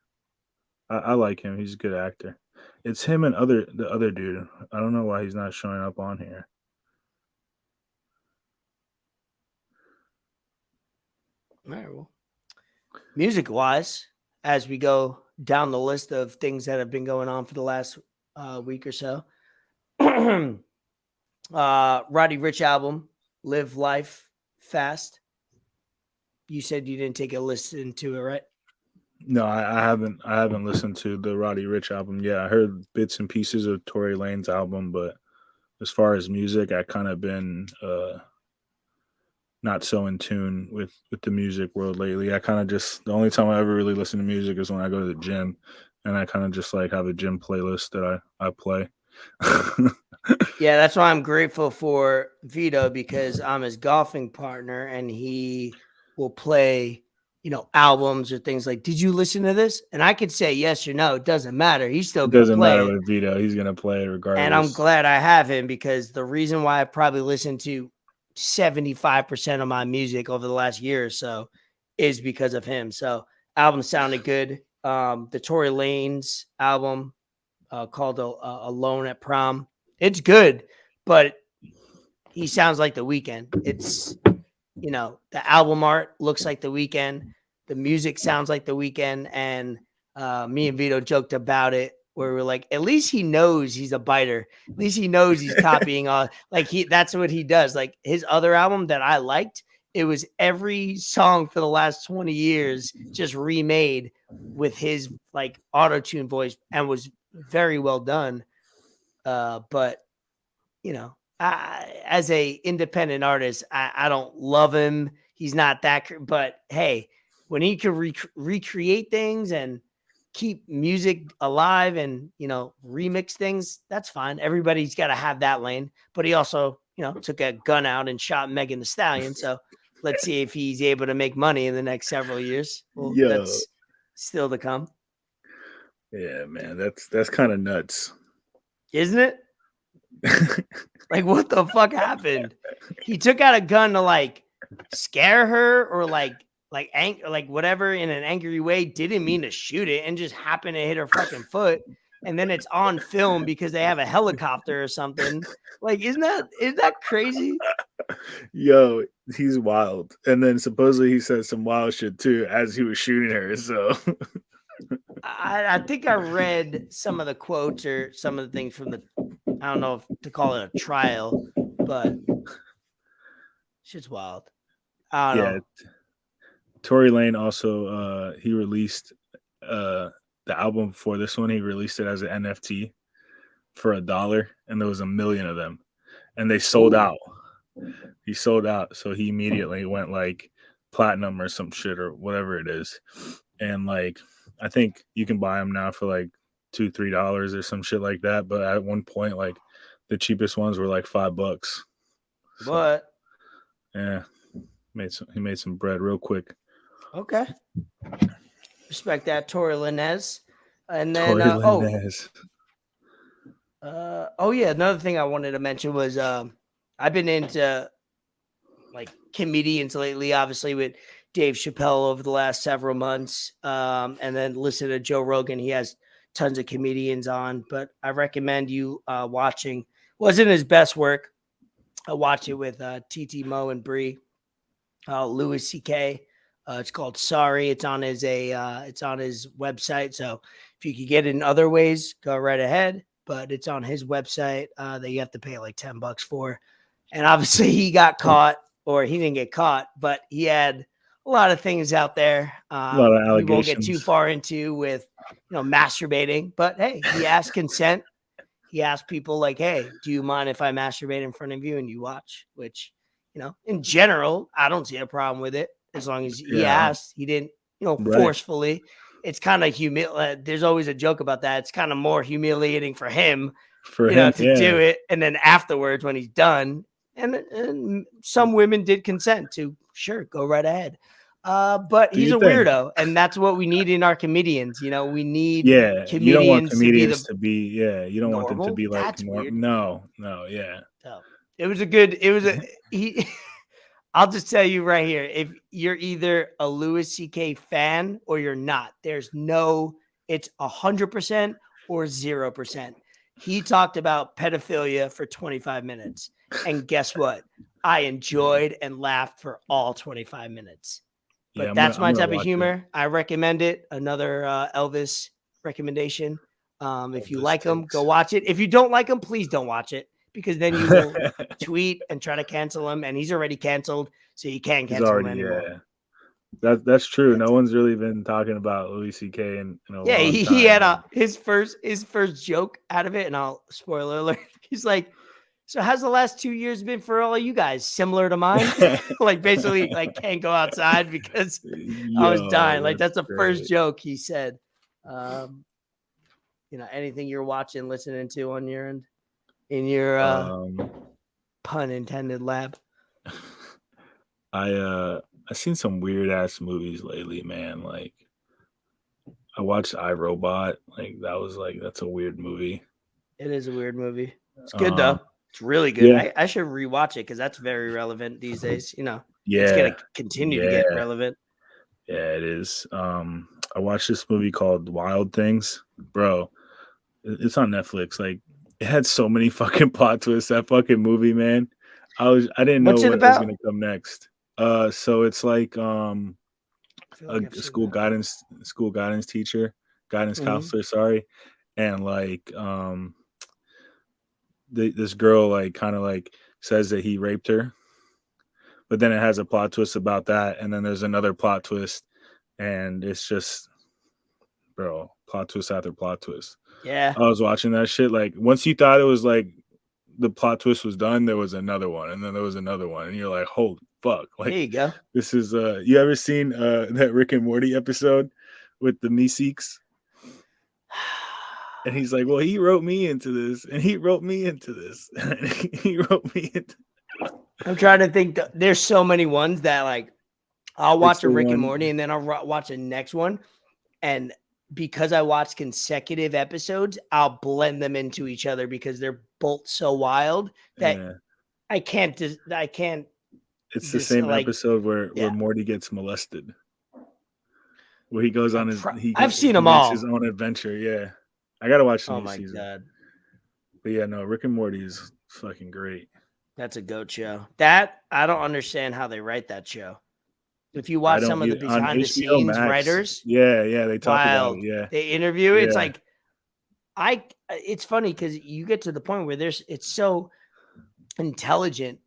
I like him. He's a good actor. It's him and the other dude. I don't know why he's not showing up on here.
All right, well, music wise, as we go down the list of things that have been going on for the last week or so, Roddy Rich album, Live Life Fast. You said you didn't take a listen to it, right?
No, I haven't. I haven't listened to the Roddy Rich album. Yeah, I heard bits and pieces of Tory Lane's album, but as far as music, I kind of been not so in tune with the music world lately. I kind of just the only time I ever really listen to music is when I go to the gym, and I kind of just like have a gym playlist that I play.
Yeah, that's why I'm grateful for Vito because I'm his golfing partner and he will play, albums or things like, did you listen to this? And I could say yes or no. It doesn't matter. He's still
It
going to
doesn't
play
matter
it.
with Vito; he's gonna play it
And I'm
regardless.
glad I have him because the reason why I probably listened to 75% of my music over the last year or so is because of him. So album sounded good. The Tory Lanez album called Alone at Prom. It's good, but he sounds like The Weeknd. It's, the album art looks like The Weeknd. The music sounds like The Weeknd. And me and Vito joked about it where we're like, at least he knows he's a biter. At least he knows he's copying all that's what he does. Like his other album that I liked, it was every song for the last 20 years just remade with his like auto-tune voice and was very well done. But as a independent artist, I don't love him. He's not that, but hey, when he can recreate things and keep music alive and remix things, that's fine. Everybody's got to have that lane. But he also took a gun out and shot Megan the Stallion. So let's see if he's able to make money in the next several years. Well,
Yo,
that's still to come,
yeah, man, that's kind of nuts.
isn't it? Like, what the fuck happened? He took out a gun to like scare her or like whatever in an angry way. Didn't mean to shoot it and just happened to hit her fucking foot. And then it's on film because they have a helicopter or something. Like, isn't that crazy?
Yo, he's wild. And then supposedly he said some wild shit too as he was shooting her. So
I think I read some of the quotes or some of the things from I don't know if to call it a trial, but shit's wild. I don't know.
Tory Lane also he released the album before this one. He released it as an NFT for $1, and there was 1 million of them, and they sold out. He sold out, so he immediately went like platinum or some shit or whatever it is. And like I think you can buy them now for like $2-3 or some shit like that. But at one point, like the cheapest ones were like $5. So
But
yeah, he made some bread real quick.
okay, respect that, Tori Lanez. And then
Tory Lanez.
oh yeah, another thing I wanted to mention was I've been into like comedians lately, obviously with Dave Chappelle over the last several months, and then listen to Joe Rogan. He has tons of comedians on, but I recommend you watching. Wasn't his best work. I watched it with TT Mo and Bree, Louis C.K. It's called Sorry. It's on his website. So if you could get it in other ways, go right ahead. But it's on his website that you have to pay like $10 for. And obviously he got caught, or he didn't get caught, but he had a lot of things out there.
A lot of
We won't get
allegations.
too far into with masturbating, but hey, he asked consent. He asked people like, "Hey, do you mind if I masturbate in front of you and you watch?" Which, in general, I don't see a problem with it as long as he asked. He didn't,
Right.
forcefully. It's kind of there's always a joke about that. It's kind of more humiliating for him, to do it, and then afterwards when he's done, and some women did consent to, sure, go right ahead. But
Do
he's a
your thing.
weirdo, and that's what we need in our comedians. We need
You don't want
comedians
to be you don't want them to
normal.
be like
That's weird.
No, yeah.
So he I'll just tell you right here, if you're either a Louis C.K. fan or you're not, it's 100% or 0%. He talked about pedophilia for 25 minutes. And guess what? I enjoyed and laughed for all 25 minutes. But that's my type of humor. I recommend it. Another Elvis recommendation. If you like him, go watch it. If you don't like him, please don't watch it, because then you will tweet and try to cancel him, and he's already canceled, so you can't cancel him anymore.
That's true. No one's really been talking about Louis C.K. in a long time.
He had his first joke out of it, and I'll spoiler alert. He's like, "So how's the last 2 years been for all of you guys? Similar to mine?" Like basically, like can't go outside because I was dying. Like that's the first joke he said. Anything you're watching, listening to on your end, in your pun intended lab.
I seen some weird ass movies lately, man. Like I watched iRobot. Like that's a weird movie.
It is a weird movie. It's good though. It's really good. Yeah. I should rewatch it because that's very relevant these days. It's gonna continue to get relevant.
Yeah, it is. I watched this movie called Wild Things, bro. It's on Netflix. Like it had so many fucking plot twists. That fucking movie, man. I didn't know what was gonna come next. So it's like a school guidance teacher, guidance counselor, sorry, and like this girl like kind of like says that he raped her, but then it has a plot twist about that, and then there's another plot twist, and it's just, bro, plot twist after plot twist.
Yeah,
I was watching that shit. Like once you thought it was like the plot twist was done, there was another one, and then there was another one, and you're like, holy fuck. Like,
there you go.
This is you ever seen that Rick and Morty episode with the Meeseeks? And he's like, well, he wrote me into this, and he wrote me into this, and he wrote me into.
I'm trying to think. There's so many ones that like I'll watch a Rick and Morty, and then I'll watch the next one, and because I watch consecutive episodes, I'll blend them into each other because they're both so wild that I can't.
It's the same episode where Morty gets molested, where he goes on I've seen them all. His own adventure. Yeah, I gotta watch the new season. God. But yeah, no, Rick and Morty is fucking great.
That's a goat show. That I don't understand how they write that show. If you watch some of the behind the scenes writers,
they talk about it. Yeah,
they interview. It's like it's funny because you get to the point where it's so intelligent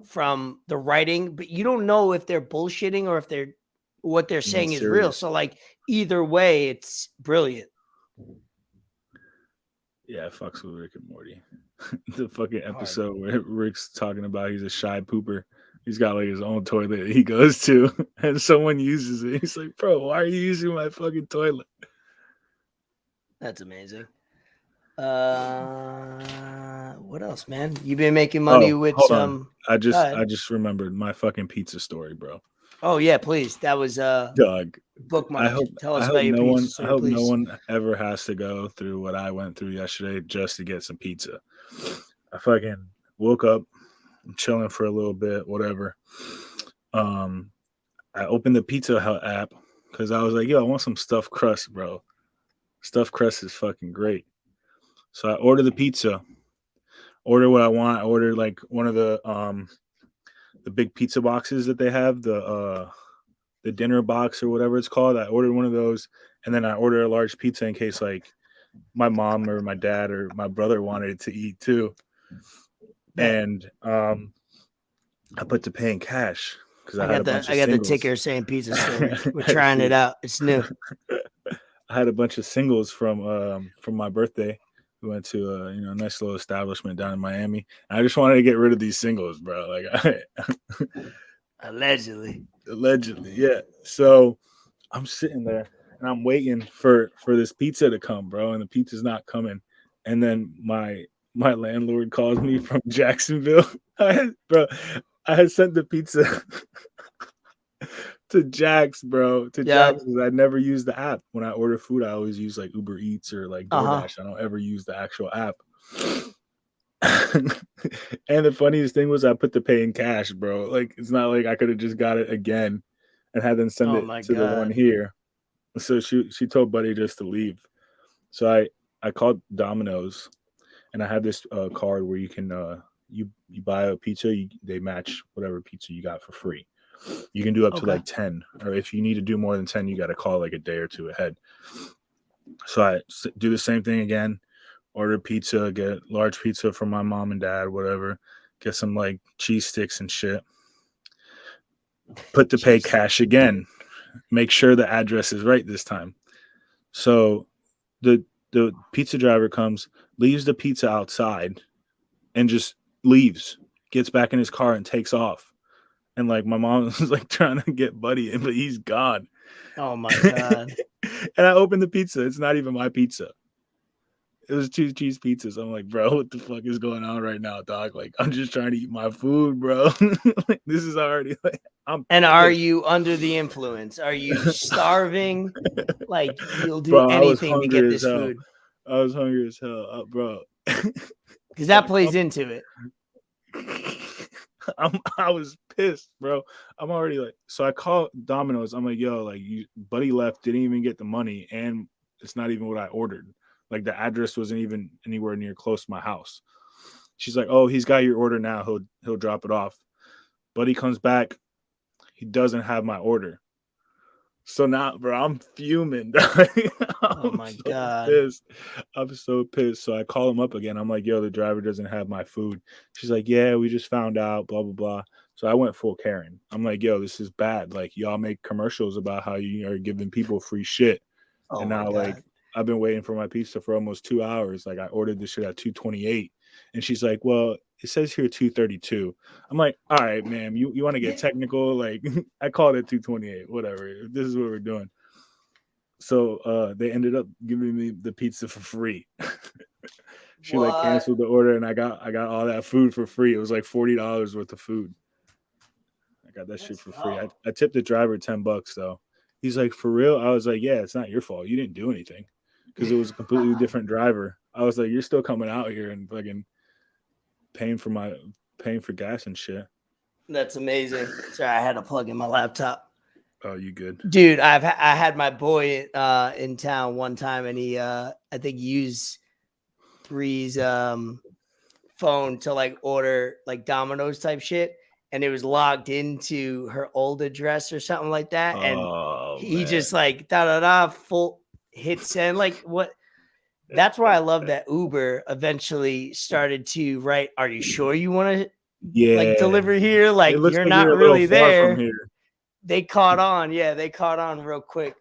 from the writing, but you don't know if they're bullshitting or if what they're saying is real. So like either way, it's brilliant.
Yeah, fucks with Rick and Morty. The fucking
Hard.
episode where Rick's talking about he's a shy pooper. He's got like his own toilet he goes to, and someone uses it. He's like, "Bro, why are you using my fucking toilet?"
That's amazing. What else, man? You been making money with
hold
some?
on. I just remembered my fucking pizza story, bro.
Oh yeah, please. That was
Dog.
bookmark. Tell us
I
about
hope
your
no
pizza
one
story,
I hope
please.
no one ever has to go through what I went through yesterday just to get some pizza. I fucking woke up, I'm chilling for a little bit, whatever. I opened the Pizza Hut app because I was like, yo, I want some stuffed crust, bro. Stuffed crust is fucking great. So I ordered the pizza, order what I want. I ordered like one of the big pizza boxes that they have, the dinner box or whatever it's called. I ordered one of those, and then I ordered a large pizza in case like my mom or my dad or my brother wanted to eat too. And I put to pay in cash because I got
the ticker saying pizza story. We're trying it out. It's new.
I had a bunch of singles from my birthday. We went to a nice little establishment down in Miami. I just wanted to get rid of these singles, bro. Like
Allegedly,
yeah. So I'm sitting there and I'm waiting for this pizza to come, bro, and the pizza's not coming. And then my landlord calls me from Jacksonville. I had sent the pizza to Jax, bro. Jax, because I never use the app. When I order food, I always use like Uber Eats or like DoorDash. I don't ever use the actual app. And the funniest thing was I put the pay in cash, bro. Like it's not like I could have just got it again and had them send it to the one here. So she told Buddy just to leave. So I called Domino's, and I had this card where you can you buy a pizza, they match whatever pizza you got for free. You can do up to like 10, or if you need to do more than 10, you got to call like a day or two ahead. So I do the same thing again, order pizza, get large pizza from my mom and dad, whatever, get some like cheese sticks and shit. Put the pay cash again. Make sure the address is right this time. So the pizza driver comes, leaves the pizza outside, and just leaves, gets back in his car and takes off. And like my mom was like trying to get Buddy in, but he's gone.
Oh my God.
And I opened the pizza. It's not even my pizza. It was 2 cheese pizzas. I'm like, bro, what the fuck is going on right now, dog? Like, I'm just trying to eat my food, bro. Like, this is already like
are you under the influence? Are you starving? Like you'll do anything to get this food.
I was hungry as hell, bro.
Because that plays into it.
I was pissed, bro. I'm already like, so I called Domino's. I'm like, yo, like Buddy left, didn't even get the money, and it's not even what I ordered. Like the address wasn't even anywhere near close to my house. She's like, oh, he's got your order now. He'll drop it off. Buddy comes back. He doesn't have my order. So now, bro, I'm fuming.
Oh my God.
Pissed. I'm so pissed. So I call him up again. I'm like, yo, the driver doesn't have my food. She's like, yeah, we just found out, blah, blah, blah. So I went full Karen. I'm like, yo, this is bad. Like, y'all make commercials about how you are giving people free shit.
Oh
and now, like, I've been waiting for my pizza for almost 2 hours. Like, I ordered this shit at 2:28. And she's like, well, it says here 2:32. I'm like, all right, ma'am, you want to get technical? Like, I called it 2:28, whatever. This is what we're doing. So they ended up giving me the pizza for free. She like canceled the order, and I got all that food for free. It was like $40 worth of food. I got that shit for free. I tipped the driver $10 though. He's like, for real? I was like, yeah, it's not your fault. You didn't do anything, because it was a completely different driver. I was like, you're still coming out here and fucking paying for gas and shit.
That's amazing. Sorry, I had to plug in my laptop.
Oh, you good,
dude? I had my boy in town one time, and he I think used Bree's phone to like order like Domino's type shit, and it was logged into her old address or something like that. And he just like full hit send. Like what? That's why I love that Uber eventually started to write, are you sure you want to like deliver here? Like you're not really there. From here. They caught on. Yeah, they caught on real quick.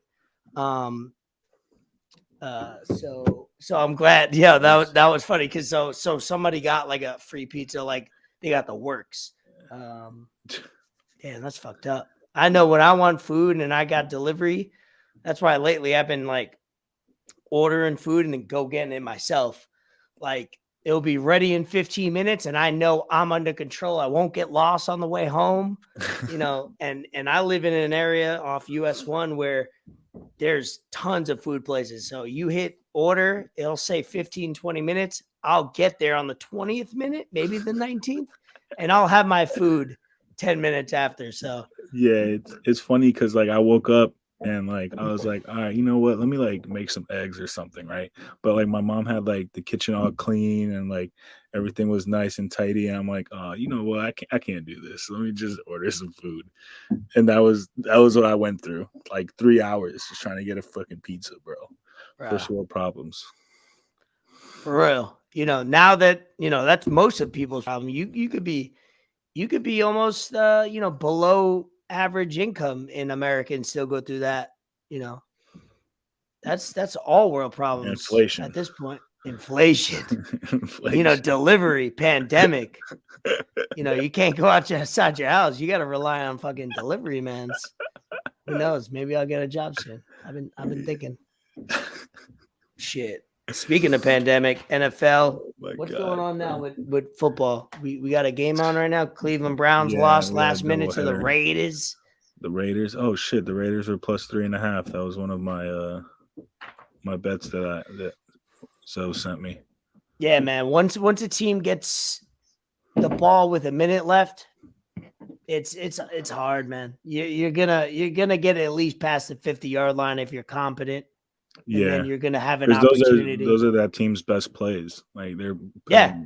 So I'm glad. Yeah, that was funny because so somebody got like a free pizza, like they got the works. Damn, that's fucked up. I know when I want food and I got delivery, that's why lately I've been like ordering food and then go getting it myself. Like it'll be ready in 15 minutes and I know I'm under control. I won't get lost on the way home, and I live in an area off US 1 where there's tons of food places. So you hit order, it'll say 15, 20 minutes. I'll get there on the 20th minute, maybe the 19th, and I'll have my food 10 minutes after. So
Yeah, it's funny because like I woke up and like I was like, all right, you know what? Let me like make some eggs or something, right? But like my mom had like the kitchen all clean and like everything was nice and tidy. And I'm like, oh, you know what? I can't do this. Let me just order some food. And that was what I went through. Like 3 hours just trying to get a fucking pizza, bro. First world problems.
for real, now that, that's most of people's problem. You could be almost, below average income in America and still go through that, you know, that's all world problems
Inflation.
at this point. Inflation,
Inflation.
delivery, pandemic. You can't go outside your house. You got to rely on fucking delivery mans. Who knows? Maybe I'll get a job soon. I've been thinking. Shit. Speaking of pandemic, NFL, what's going on now with football? We got a game on right now. Cleveland Browns
Yeah,
lost
we got a
last minute to the
doubleheader.
Raiders.
The Raiders. Oh shit, the Raiders are plus 3.5. That was one of my my bets that Zoe sent me.
Yeah, man. Once a team gets the ball with a minute left, it's hard, man. You're gonna get at least past the 50-yard line if you're competent, and then
Yeah,
you're gonna have an
because
opportunity.
those are that team's best plays. Like they're
Yeah.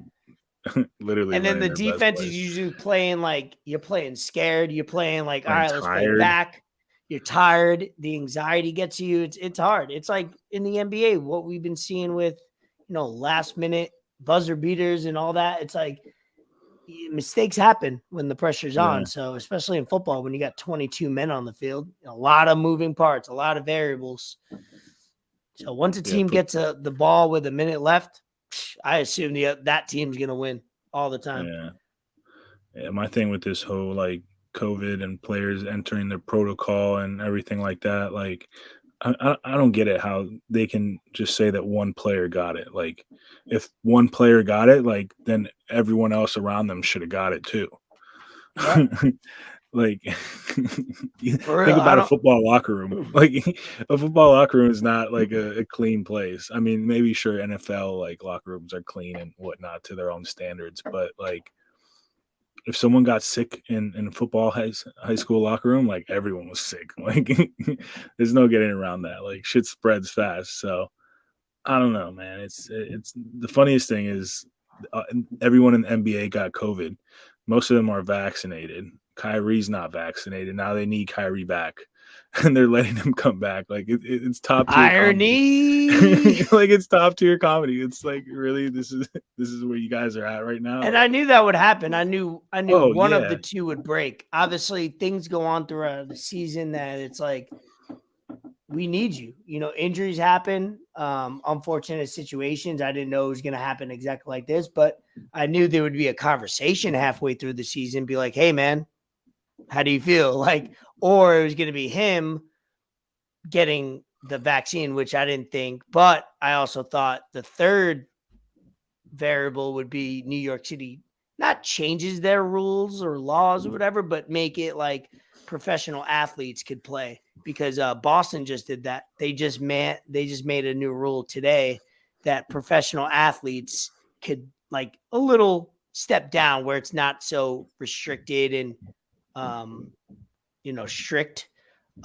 literally
And then
running
the
their best
defense is
plays.
usually playing like you're playing scared. You're playing like, all
Playing
right, let's play
tired.
back. You're tired. The anxiety gets to you. It's hard. It's like in the NBA, what we've been seeing with, last minute buzzer beaters and all that. It's like mistakes happen when the pressure's
Yeah.
on. So especially in football, when you got 22 men on the field, a lot of moving parts, a lot of variables. So once a team gets the ball with a minute left, I assume that team's going to win all the time.
Yeah, my thing with this whole like COVID and players entering the protocol and everything like that, like I don't get it how they can just say that one player got it. Like if one player got it, like then everyone else around them should have got it too.
Yeah.
Like
For real,
think about a football locker room. Like a football locker room is not like a clean place. I mean, maybe sure NFL like locker rooms are clean and whatnot to their own standards, but like if someone got sick in a football high school locker room, like everyone was sick. Like there's no getting around that. Like shit spreads fast. So I don't know, man. It's the funniest thing is everyone in the NBA got COVID. Most of them are vaccinated. Kyrie's not vaccinated. Now they need Kyrie back. And they're letting him come back. Like it's top tier
irony.
comedy. Like it's top tier comedy. It's like really this is where you guys are at right now.
And
like,
I knew that would happen. I knew
Oh,
one of
yeah.
the two would break. Obviously, things go on throughout the season that it's like we need you. Injuries happen, unfortunate situations. I didn't know it was going to happen exactly like this, but I knew there would be a conversation halfway through the season, be like, "Hey, man, how do you feel?" Like, or it was going to be him getting the vaccine, which I didn't think. But I also thought the third variable would be New York City not changes their rules or laws or whatever, but make it like professional athletes could play because Boston just did that. They just made a new rule today that professional athletes could like a little step down where it's not so restricted and strict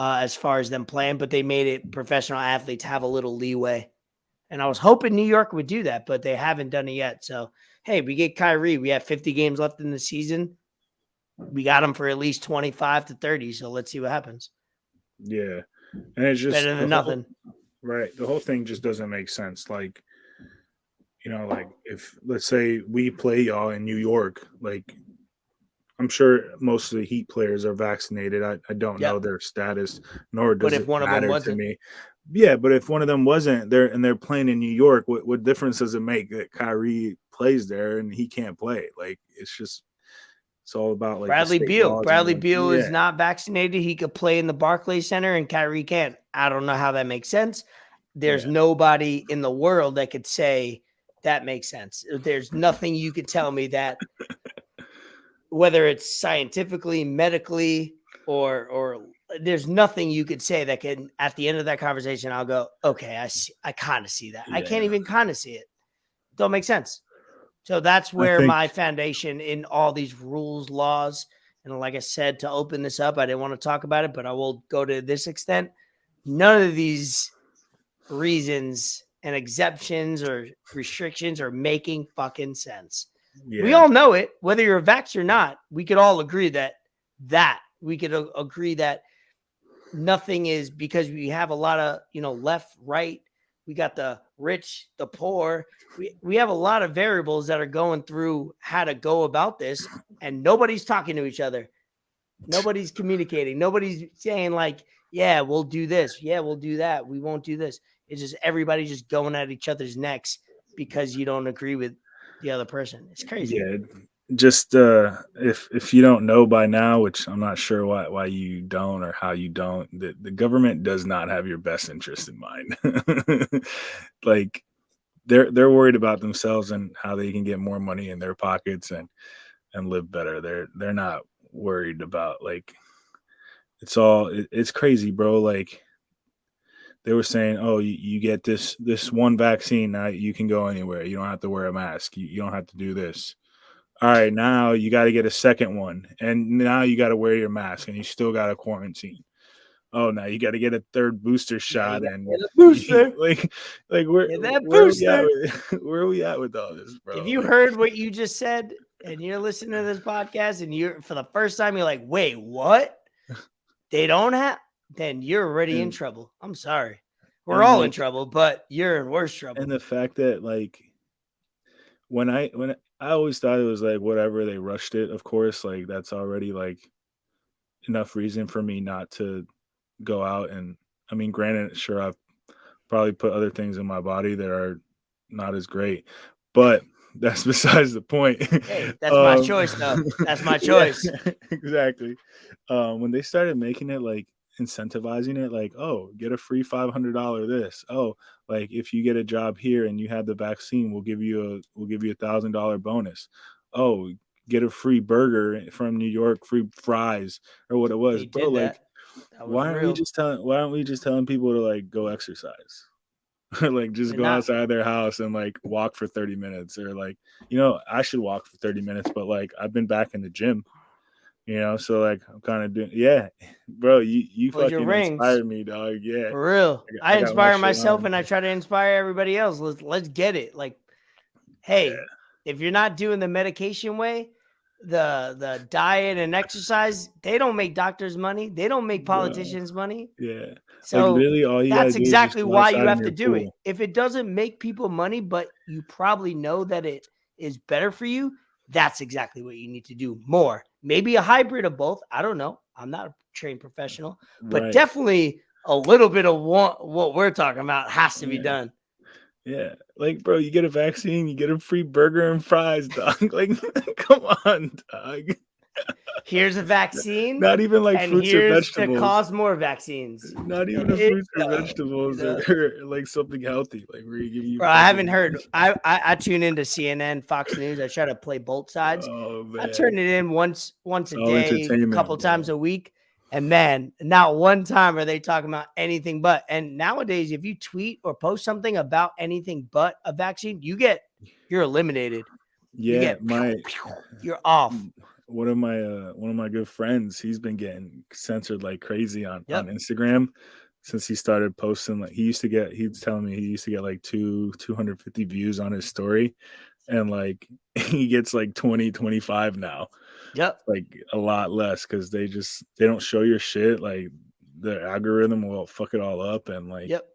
as far as them playing, but they made it professional athletes have a little leeway. And I was hoping New York would do that, but they haven't done it yet. So, hey, we get Kyrie. We have 50 games left in the season. We got him for at least 25 to 30. So let's see what happens.
Yeah. And it's just
better than nothing.
Right. The whole thing just doesn't make sense. Like, like if let's say we play y'all in New York, like I'm sure most of the Heat players are vaccinated. I don't know their status, nor does
if
it
one of them
matter to
wasn't?
me. Yeah, but if one of them wasn't there and they're playing in New York, what difference does it make that Kyrie plays there and he can't play? Like it's all about like the
Bradley
state
Beal.
laws and
Bradley
what.
Beal
Yeah,
is not vaccinated. He could play in the Barclays Center and Kyrie can't. I don't know how that makes sense. There's
yeah,
nobody in the world that could say that makes sense. There's nothing you could tell me that, whether it's scientifically, medically, or there's nothing you could say that can, at the end of that conversation, I'll go, okay, I kind of see that. I can't
yeah.
even kind of see it. Don't make sense. So that's
I
where
think
my foundation in all these rules, laws, and like I said, to open this up, I didn't want to talk about it, but I will go to this extent. None of these reasons and exceptions or restrictions are making fucking sense. We
yeah,
all know it, whether you're a vax or not. We could all agree that we could agree that nothing is, because we have a lot of, left, right. We got the rich, the poor. We have a lot of variables that are going through how to go about this, and nobody's talking to each other. Nobody's communicating. Nobody's saying like, yeah, we'll do this. Yeah, we'll do that. We won't do this. It's just everybody just going at each other's necks because you don't agree with the other person. It's crazy.
yeah. Just if you don't know by now, which I'm not sure why you don't or how you don't, the government does not have your best interest in mind. Like they're worried about themselves and how they can get more money in their pockets and live better. They're not worried about like it's crazy, bro. Like they were saying, oh, you get this one vaccine, now you can go anywhere. You don't have to wear a mask. You don't have to do this. All right, now you got to get a second one, and now you got to wear your mask, and you still got to quarantine. Oh, now you got to get a third booster
Yeah, you
shot,
got
and
to get a booster.
like
Get that
where are we at
booster.
with where are we at with all this,
If
bro?
you
Like,
heard what you just said and you're listening to this podcast and you're for the first time, you're like, wait, what? They don't have, then you're already in
and
trouble. I'm sorry. We're
and
all in
like
trouble, but you're in worse
and
trouble.
the fact that like when I always thought it was like whatever they rushed it, of course, like that's already like enough reason for me not to go out and I mean, granted, sure I've probably put other things in my body that are not as great, but that's besides the point.
Hey, that's my
um,
choice, though. That's my
yeah,
choice.
exactly. When they started making it like incentivizing it, like, oh, get a free $500 this. Oh, like if you get a job here and you have the vaccine, we'll give you $1,000 bonus. Oh, get a free burger from New York, free fries or what it was,
They
bro.
did
Like,
that. That was real.
why aren't we just telling people to like go exercise? Or like just
They're
go
not.
outside their house and like walk for 30 minutes or like I should walk for 30 minutes, but like I've been back in the gym, so like I'm kind of doing, yeah. Bro, you
Pull your
fucking
rings.
inspired me, dog. Yeah.
For real.
I
I
got my
inspire
shit
myself
on.
and I try to inspire everybody else. Let's get it. Like, hey,
Yeah,
if you're not doing the medication way, the diet and exercise, they don't make doctors money. They don't make
bro.
politicians money.
Yeah, like
So
literally all you gotta
that's
do is just
exactly
go
why you
outside in
have to
your
do it.
pool.
If it doesn't make people money, but you probably know that it is better for you, that's exactly what you need to do more. Maybe a hybrid of both. I don't know. I'm not a trained professional, but
Right.
definitely a little bit of what we're talking about has to be
Yeah.
done.
Yeah, like, bro, you get a vaccine, you get a free burger and fries, dog. Like, come on, dog.
Here's a vaccine,
Not even like
and
fruits or
here's to
vegetables.
cause more vaccines.
Not
There
even the
you
fruits or
go.
vegetables
You know?
or like something healthy. Like we're gonna give you
Bro, I haven't
fucking
heard. I tune into CNN, Fox News. I try to play both sides.
oh
I
man.
turn it in once
It's
a
all
day, a couple
entertainment,
times
bro.
a week, and man, not one time are they talking about anything but. And nowadays, if you tweet or post something about anything but a vaccine, you're eliminated. You
Yeah,
get
my
you're off.
one of my good friends, he's been getting censored like crazy on
Yep,
Instagram since he started posting. Like he's telling me he used to get like 250 views on his story, and like he gets like 20, 25 now.
yep,
Like a lot less because they don't show your shit. Like the algorithm will fuck it all up, and like
yep.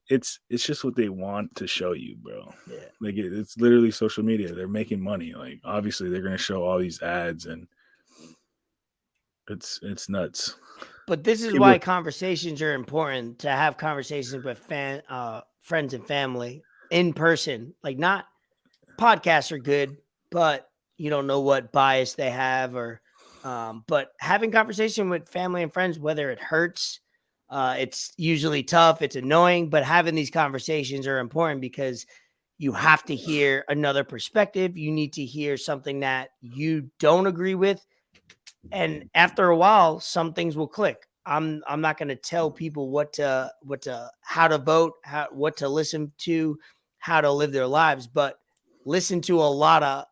it's just what they want to show you, bro.
Yeah.
Like it's literally social media. They're making money. Like obviously they're gonna show all these ads, and it's nuts.
But this is why conversations are important, to have conversations with friends and family in person. Like, not podcasts are good, but you don't know what bias they have, or but having conversation with family and friends, whether it hurts, it's usually tough, it's annoying, but having these conversations are important because you have to hear another perspective. You need to hear something that you don't agree with. And after a while, some things will click. I'm not going to tell people how to vote, what to listen to, how to live their lives, but listen to a lot of,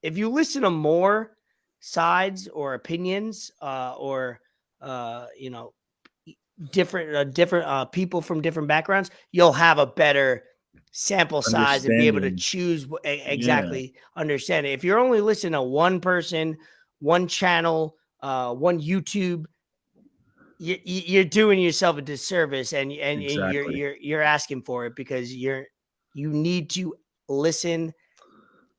if you listen to more sides or opinions, or you know, different people from different backgrounds, you'll have a better sample size and be able to choose exactly understand it. If you're only listening to one person, one channel, one YouTube, you're doing yourself a disservice, and you're asking for it, because you need to listen.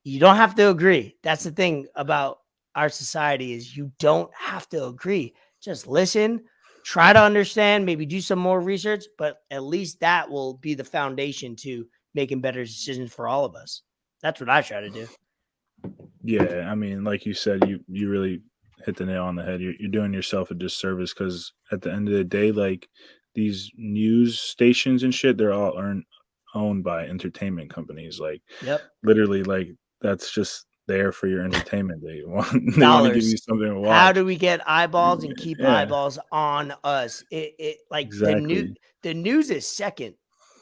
You don't have to agree. That's the thing about our society, is you don't have to agree. Just listen, try to understand, maybe do some more research, but at least that will be the foundation to making better decisions for all of us. That's what I try to do.
Yeah, I mean, like you said, you really hit the nail on the head. You're doing yourself a disservice, because at the end of the day, like, these news stations and shit, they're all owned by entertainment companies. Like,
Yep.
literally, like, that's just there for your entertainment. They want to give you
Dollars.
something to watch.
How do we get eyeballs and keep
Yeah,
eyeballs on us? It like
exactly.
the news is second.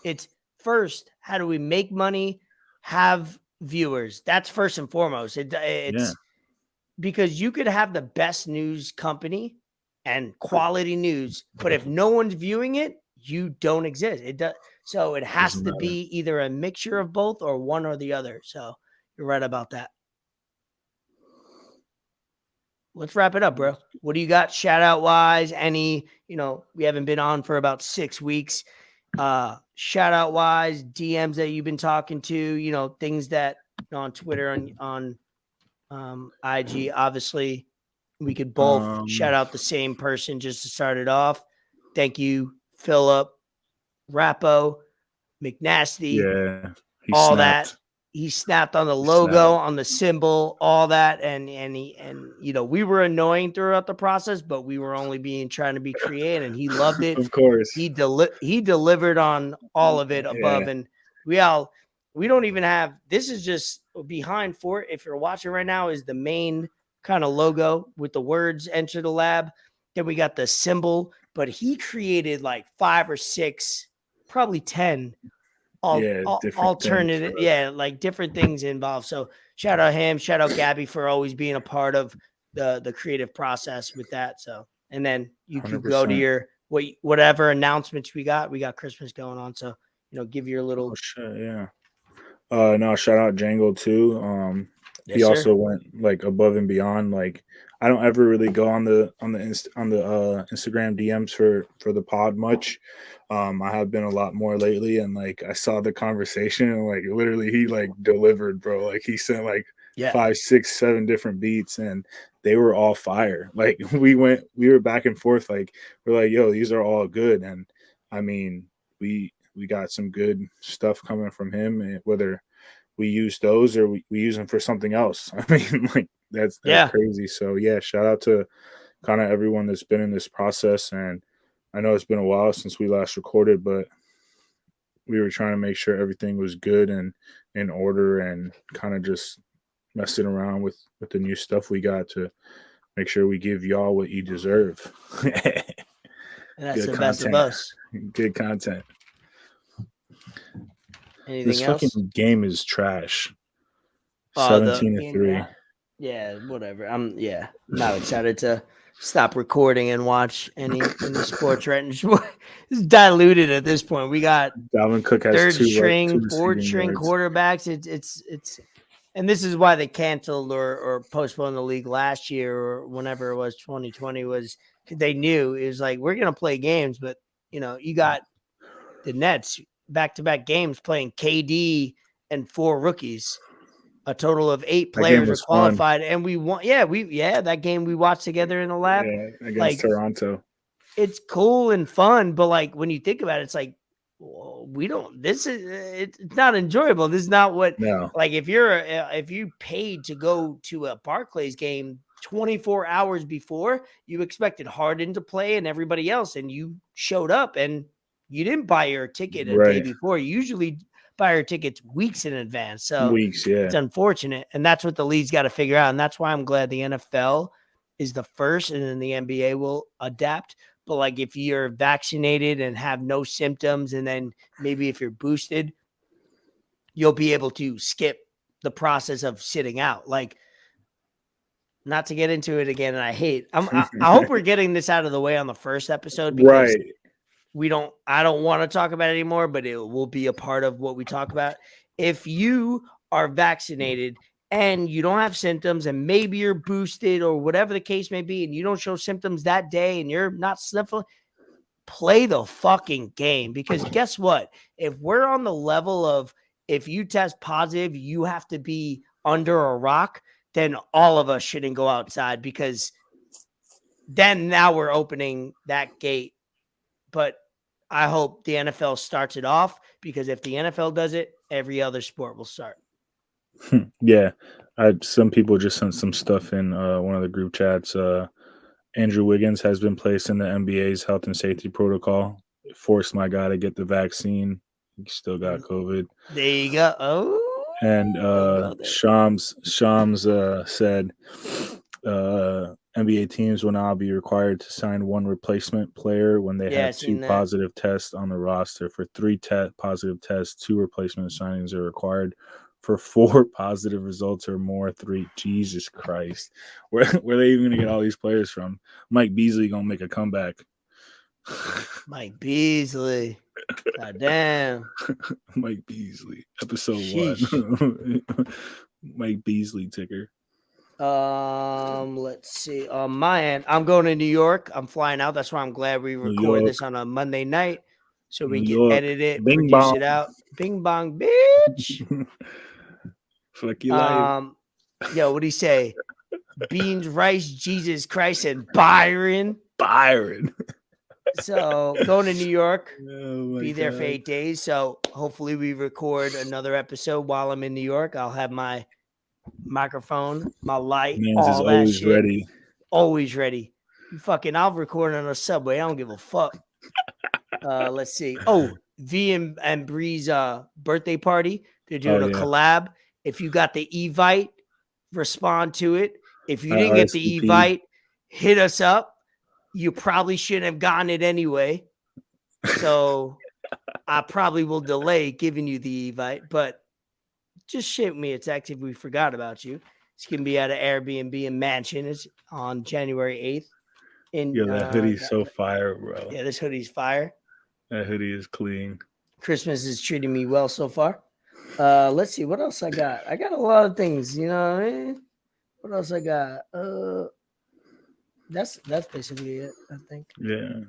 It's first. How do we make money, have viewers? That's first and foremost. It's because you could have the best news company and quality news, but if no one's viewing it, you don't exist. It does. So it has
Doesn't
to
matter.
be either a mixture of both, or one or the other. So you're right about that. Let's wrap it up, bro. What do you got shout out wise? Any, we haven't been on for about 6 weeks. Shout out wise, DMs that you've been talking to, things that on Twitter, on IG. Obviously, we could both shout out the same person just to start it off. Thank you, Philip, Rappo, McNasty.
Yeah, he
all
snapped.
that. He snapped on the logo, on the symbol, all that, and we were annoying throughout the process, but we were only trying to be creative, and he loved it.
Of course,
he delivered on all of it above, and we don't even have. This is just behind for it. If you're watching right now, is the main kind of logo with the words "Enter the Lab." Then we got the symbol, but he created like 5 or 6, probably 10. Alternative, like different things involved. So shout out him, shout out Gabby for always being a part of the creative process with that. So, and then you could go to your whatever announcements we got. We got Christmas going on, so give your little.
Oh shit, yeah. No, shout out Django too. He also went like above and beyond. Like, I don't ever really go on the Instagram DMs for the pod much. I have been a lot more lately, and like I saw the conversation, and like literally he like delivered, bro. Like he sent like 5, 6, 7 different beats, and they were all fire. Like we were back and forth. Like we're like, yo, these are all good, and I mean we got some good stuff coming from him, and whether we use those or we use them for something else. I mean, like that's crazy. So yeah, shout out to kind of everyone that's been in this process. And I know it's been a while since we last recorded, but we were trying to make sure everything was good and in order, and kind of just messing around with the new stuff we got to make sure we give y'all what you deserve.
And that's the best of us.
Good content.
Anything
this
else?
Fucking game is trash. 17-3.
Yeah, whatever. I'm not excited to stop recording and watch any sports right now. It's diluted at this point. We got
Dalvin Cook has
third
two
string, fourth string
guards.
quarterbacks. It's and this is why they canceled or postponed the league last year, or whenever it was 2020, was they knew it was like, we're gonna play games, but you got the Nets back-to-back games playing KD and 4 rookies A total of 8
That game
players are
was fun.
qualified, and we won. Yeah, that game we watched together in the lab.
Yeah, against
Like,
Toronto.
it's cool and fun, but like when you think about it, it's like, well, we don't. This is it's not enjoyable. This is not what.
No,
Like if you paid to go to a Barclays game 24 hours before, you expected Harden to play and everybody else, and you showed up and you didn't buy your ticket a day
right.
before. You usually buy your tickets weeks in advance. So
Weeks, yeah.
it's unfortunate. And that's what the league's got to figure out. And that's why I'm glad the NFL is the first, and then the NBA will adapt. But like if you're vaccinated and have no symptoms, and then maybe if you're boosted, you'll be able to skip the process of sitting out. Like, not to get into it again, and I hope we're getting this out of the way on the first episode, because
Right.
I don't want to talk about it anymore, but it will be a part of what we talk about. If you are vaccinated and you don't have symptoms, and maybe you're boosted or whatever the case may be, and you don't show symptoms that day and you're not sniffling, play the fucking game. Because guess what? If we're on the level of, if you test positive, you have to be under a rock, then all of us shouldn't go outside, because then now we're opening that gate. But I hope the NFL starts it off, because if the NFL does it, every other sport will start.
Yeah. Some people just sent some stuff in one of the group chats. Andrew Wiggins has been placed in the NBA's health and safety protocol. It forced my guy to get the vaccine. He still got COVID.
There you go. Oh,
And Shams said NBA teams will now be required to sign one replacement player when they have 2 positive tests on the roster. For 3 positive tests, 2 replacement signings are required. For 4 positive results or more, 3. Jesus Christ. Where are they even going to get all these players from? Mike Beasley going to make a comeback.
Mike Beasley. God damn.
Mike Beasley. Episode
Sheesh.
1. Mike Beasley ticker.
Let's see. On my end, I'm going to New York. I'm flying out. That's why I'm glad we record this on a Monday night, so we can edit it, produce it out. Bing bong, bitch.
Fuck you life.
Yo, what'd he say? Beans, rice, Jesus Christ, and Byron. So going to New York, be there for 8 days. So hopefully we record another episode while I'm in New York. I'll have my microphone, my light, all that
always
shit.
ready.
Always ready. I'll record on a subway. I don't give a fuck. Let's see. Oh, V and Bree's birthday party. They're doing a collab. If you got the Evite, respond to it. If you didn't get the Evite, hit us up. You probably shouldn't have gotten it anyway. So I probably will delay giving you the Evite, but just shoot me a text if we forgot about you. It's going to be at an Airbnb and mansion. It's on January 8th.
Yo, that hoodie's so fire, bro.
Yeah, this hoodie's fire.
That hoodie is clean. Christmas
is treating me well so far. Let's see what else I got. I got a lot of things, you know what I mean? What else I got? That's basically it, I think.
Yeah.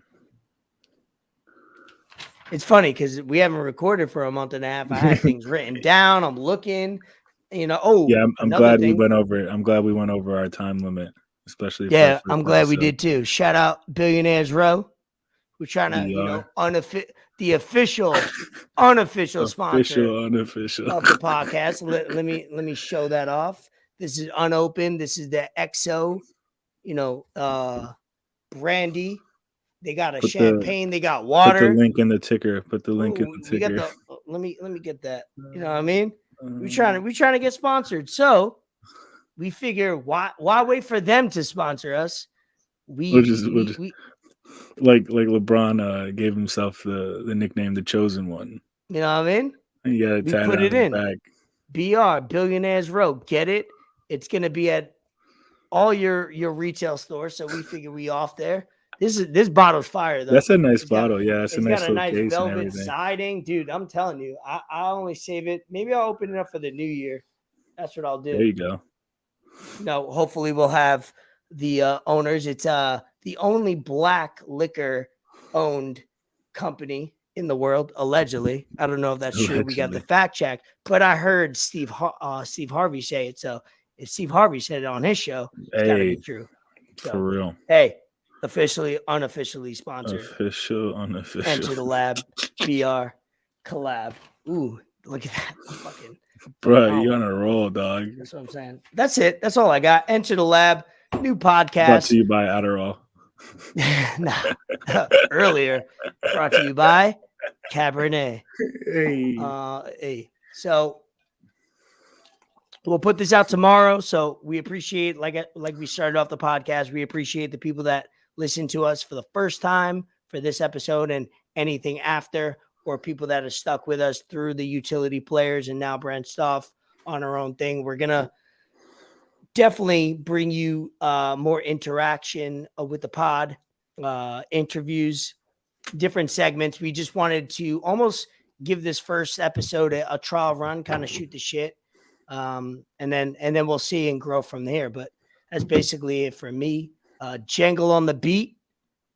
It's funny because we haven't recorded for a month and a half. I had things written down. I'm looking, you know. Oh,
yeah, I'm glad we went over it. I'm glad we went over our time limit, especially.
Yeah, I'm glad we did too. Shout out Billionaires Row. We're trying to, the official, unofficial sponsor of the podcast. Let me show that off. This is unopened. This is the XO, brandy. They got a champagne. They got water.
Put the link in the ticker.
Let me get that. You know what I mean? We trying to get sponsored. So we figure why wait for them to sponsor us?
We'll just like LeBron gave himself the nickname the Chosen One.
You know what I mean?
Yeah, we put it in. Back.
BR Billionaires Row. Get it? It's gonna be at all your retail stores. So we figure we off there. This bottle's fire though.
That's a nice bottle. Yeah, it's
got a nice velvet siding, dude. I'm telling you, I only save it. Maybe I'll open it up for the new year. That's what I'll do.
There you go.
Hopefully we'll have the owners. It's the only black liquor owned company in the world, allegedly. I don't know if that's true. We got the
Allegedly.
fact check, but I heard Steve Harvey say it. So if Steve Harvey said it on his show, it's got to be
Hey,
true.
for
So,
real.
hey, officially, unofficially sponsored.
Official, unofficial.
Enter the Lab, BR, collab. Ooh, look at that. I'm fucking.
Bro,
Oh
you
my
on a roll, dog.
That's what I'm saying. That's it. That's all I got. Enter the Lab, new
Brought
podcast.
to you by Adderall.
Nah, earlier, brought to you by Cabernet.
Hey.
Hey. So we'll put this out tomorrow. So we appreciate, like we started off the podcast, we appreciate the people that listen to us for the first time for this episode and anything after, or people that are stuck with us through the utility players and now branched off on our own thing. We're gonna definitely bring you more interaction with the pod, interviews, different segments. We just wanted to almost give this first episode a trial run, kind of shoot the shit, and then we'll see and grow from there. But that's basically it for me. Jangle on the beat,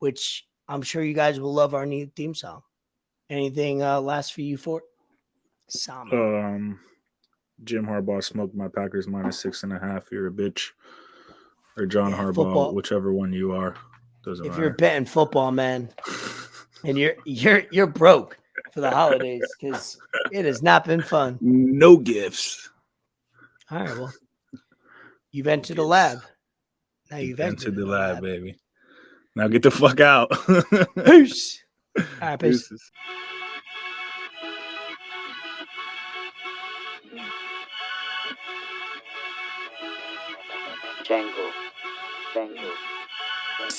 which I'm sure you guys will love our new theme song. Anything last for you, Fort?
Jim Harbaugh smoked my Packers -6.5. You're a bitch. Or John Harbaugh,
football.
whichever one you are. Doesn't
If
matter.
you're betting football, man, and you're broke for the holidays because it has not been fun.
No gifts.
All right, well, you've entered the lab. Now
You've
you've
entered the lab, baby. Now get the fuck out.
Peace. All right, peace.
Deuces.
Jangle. Bangle. Bangle.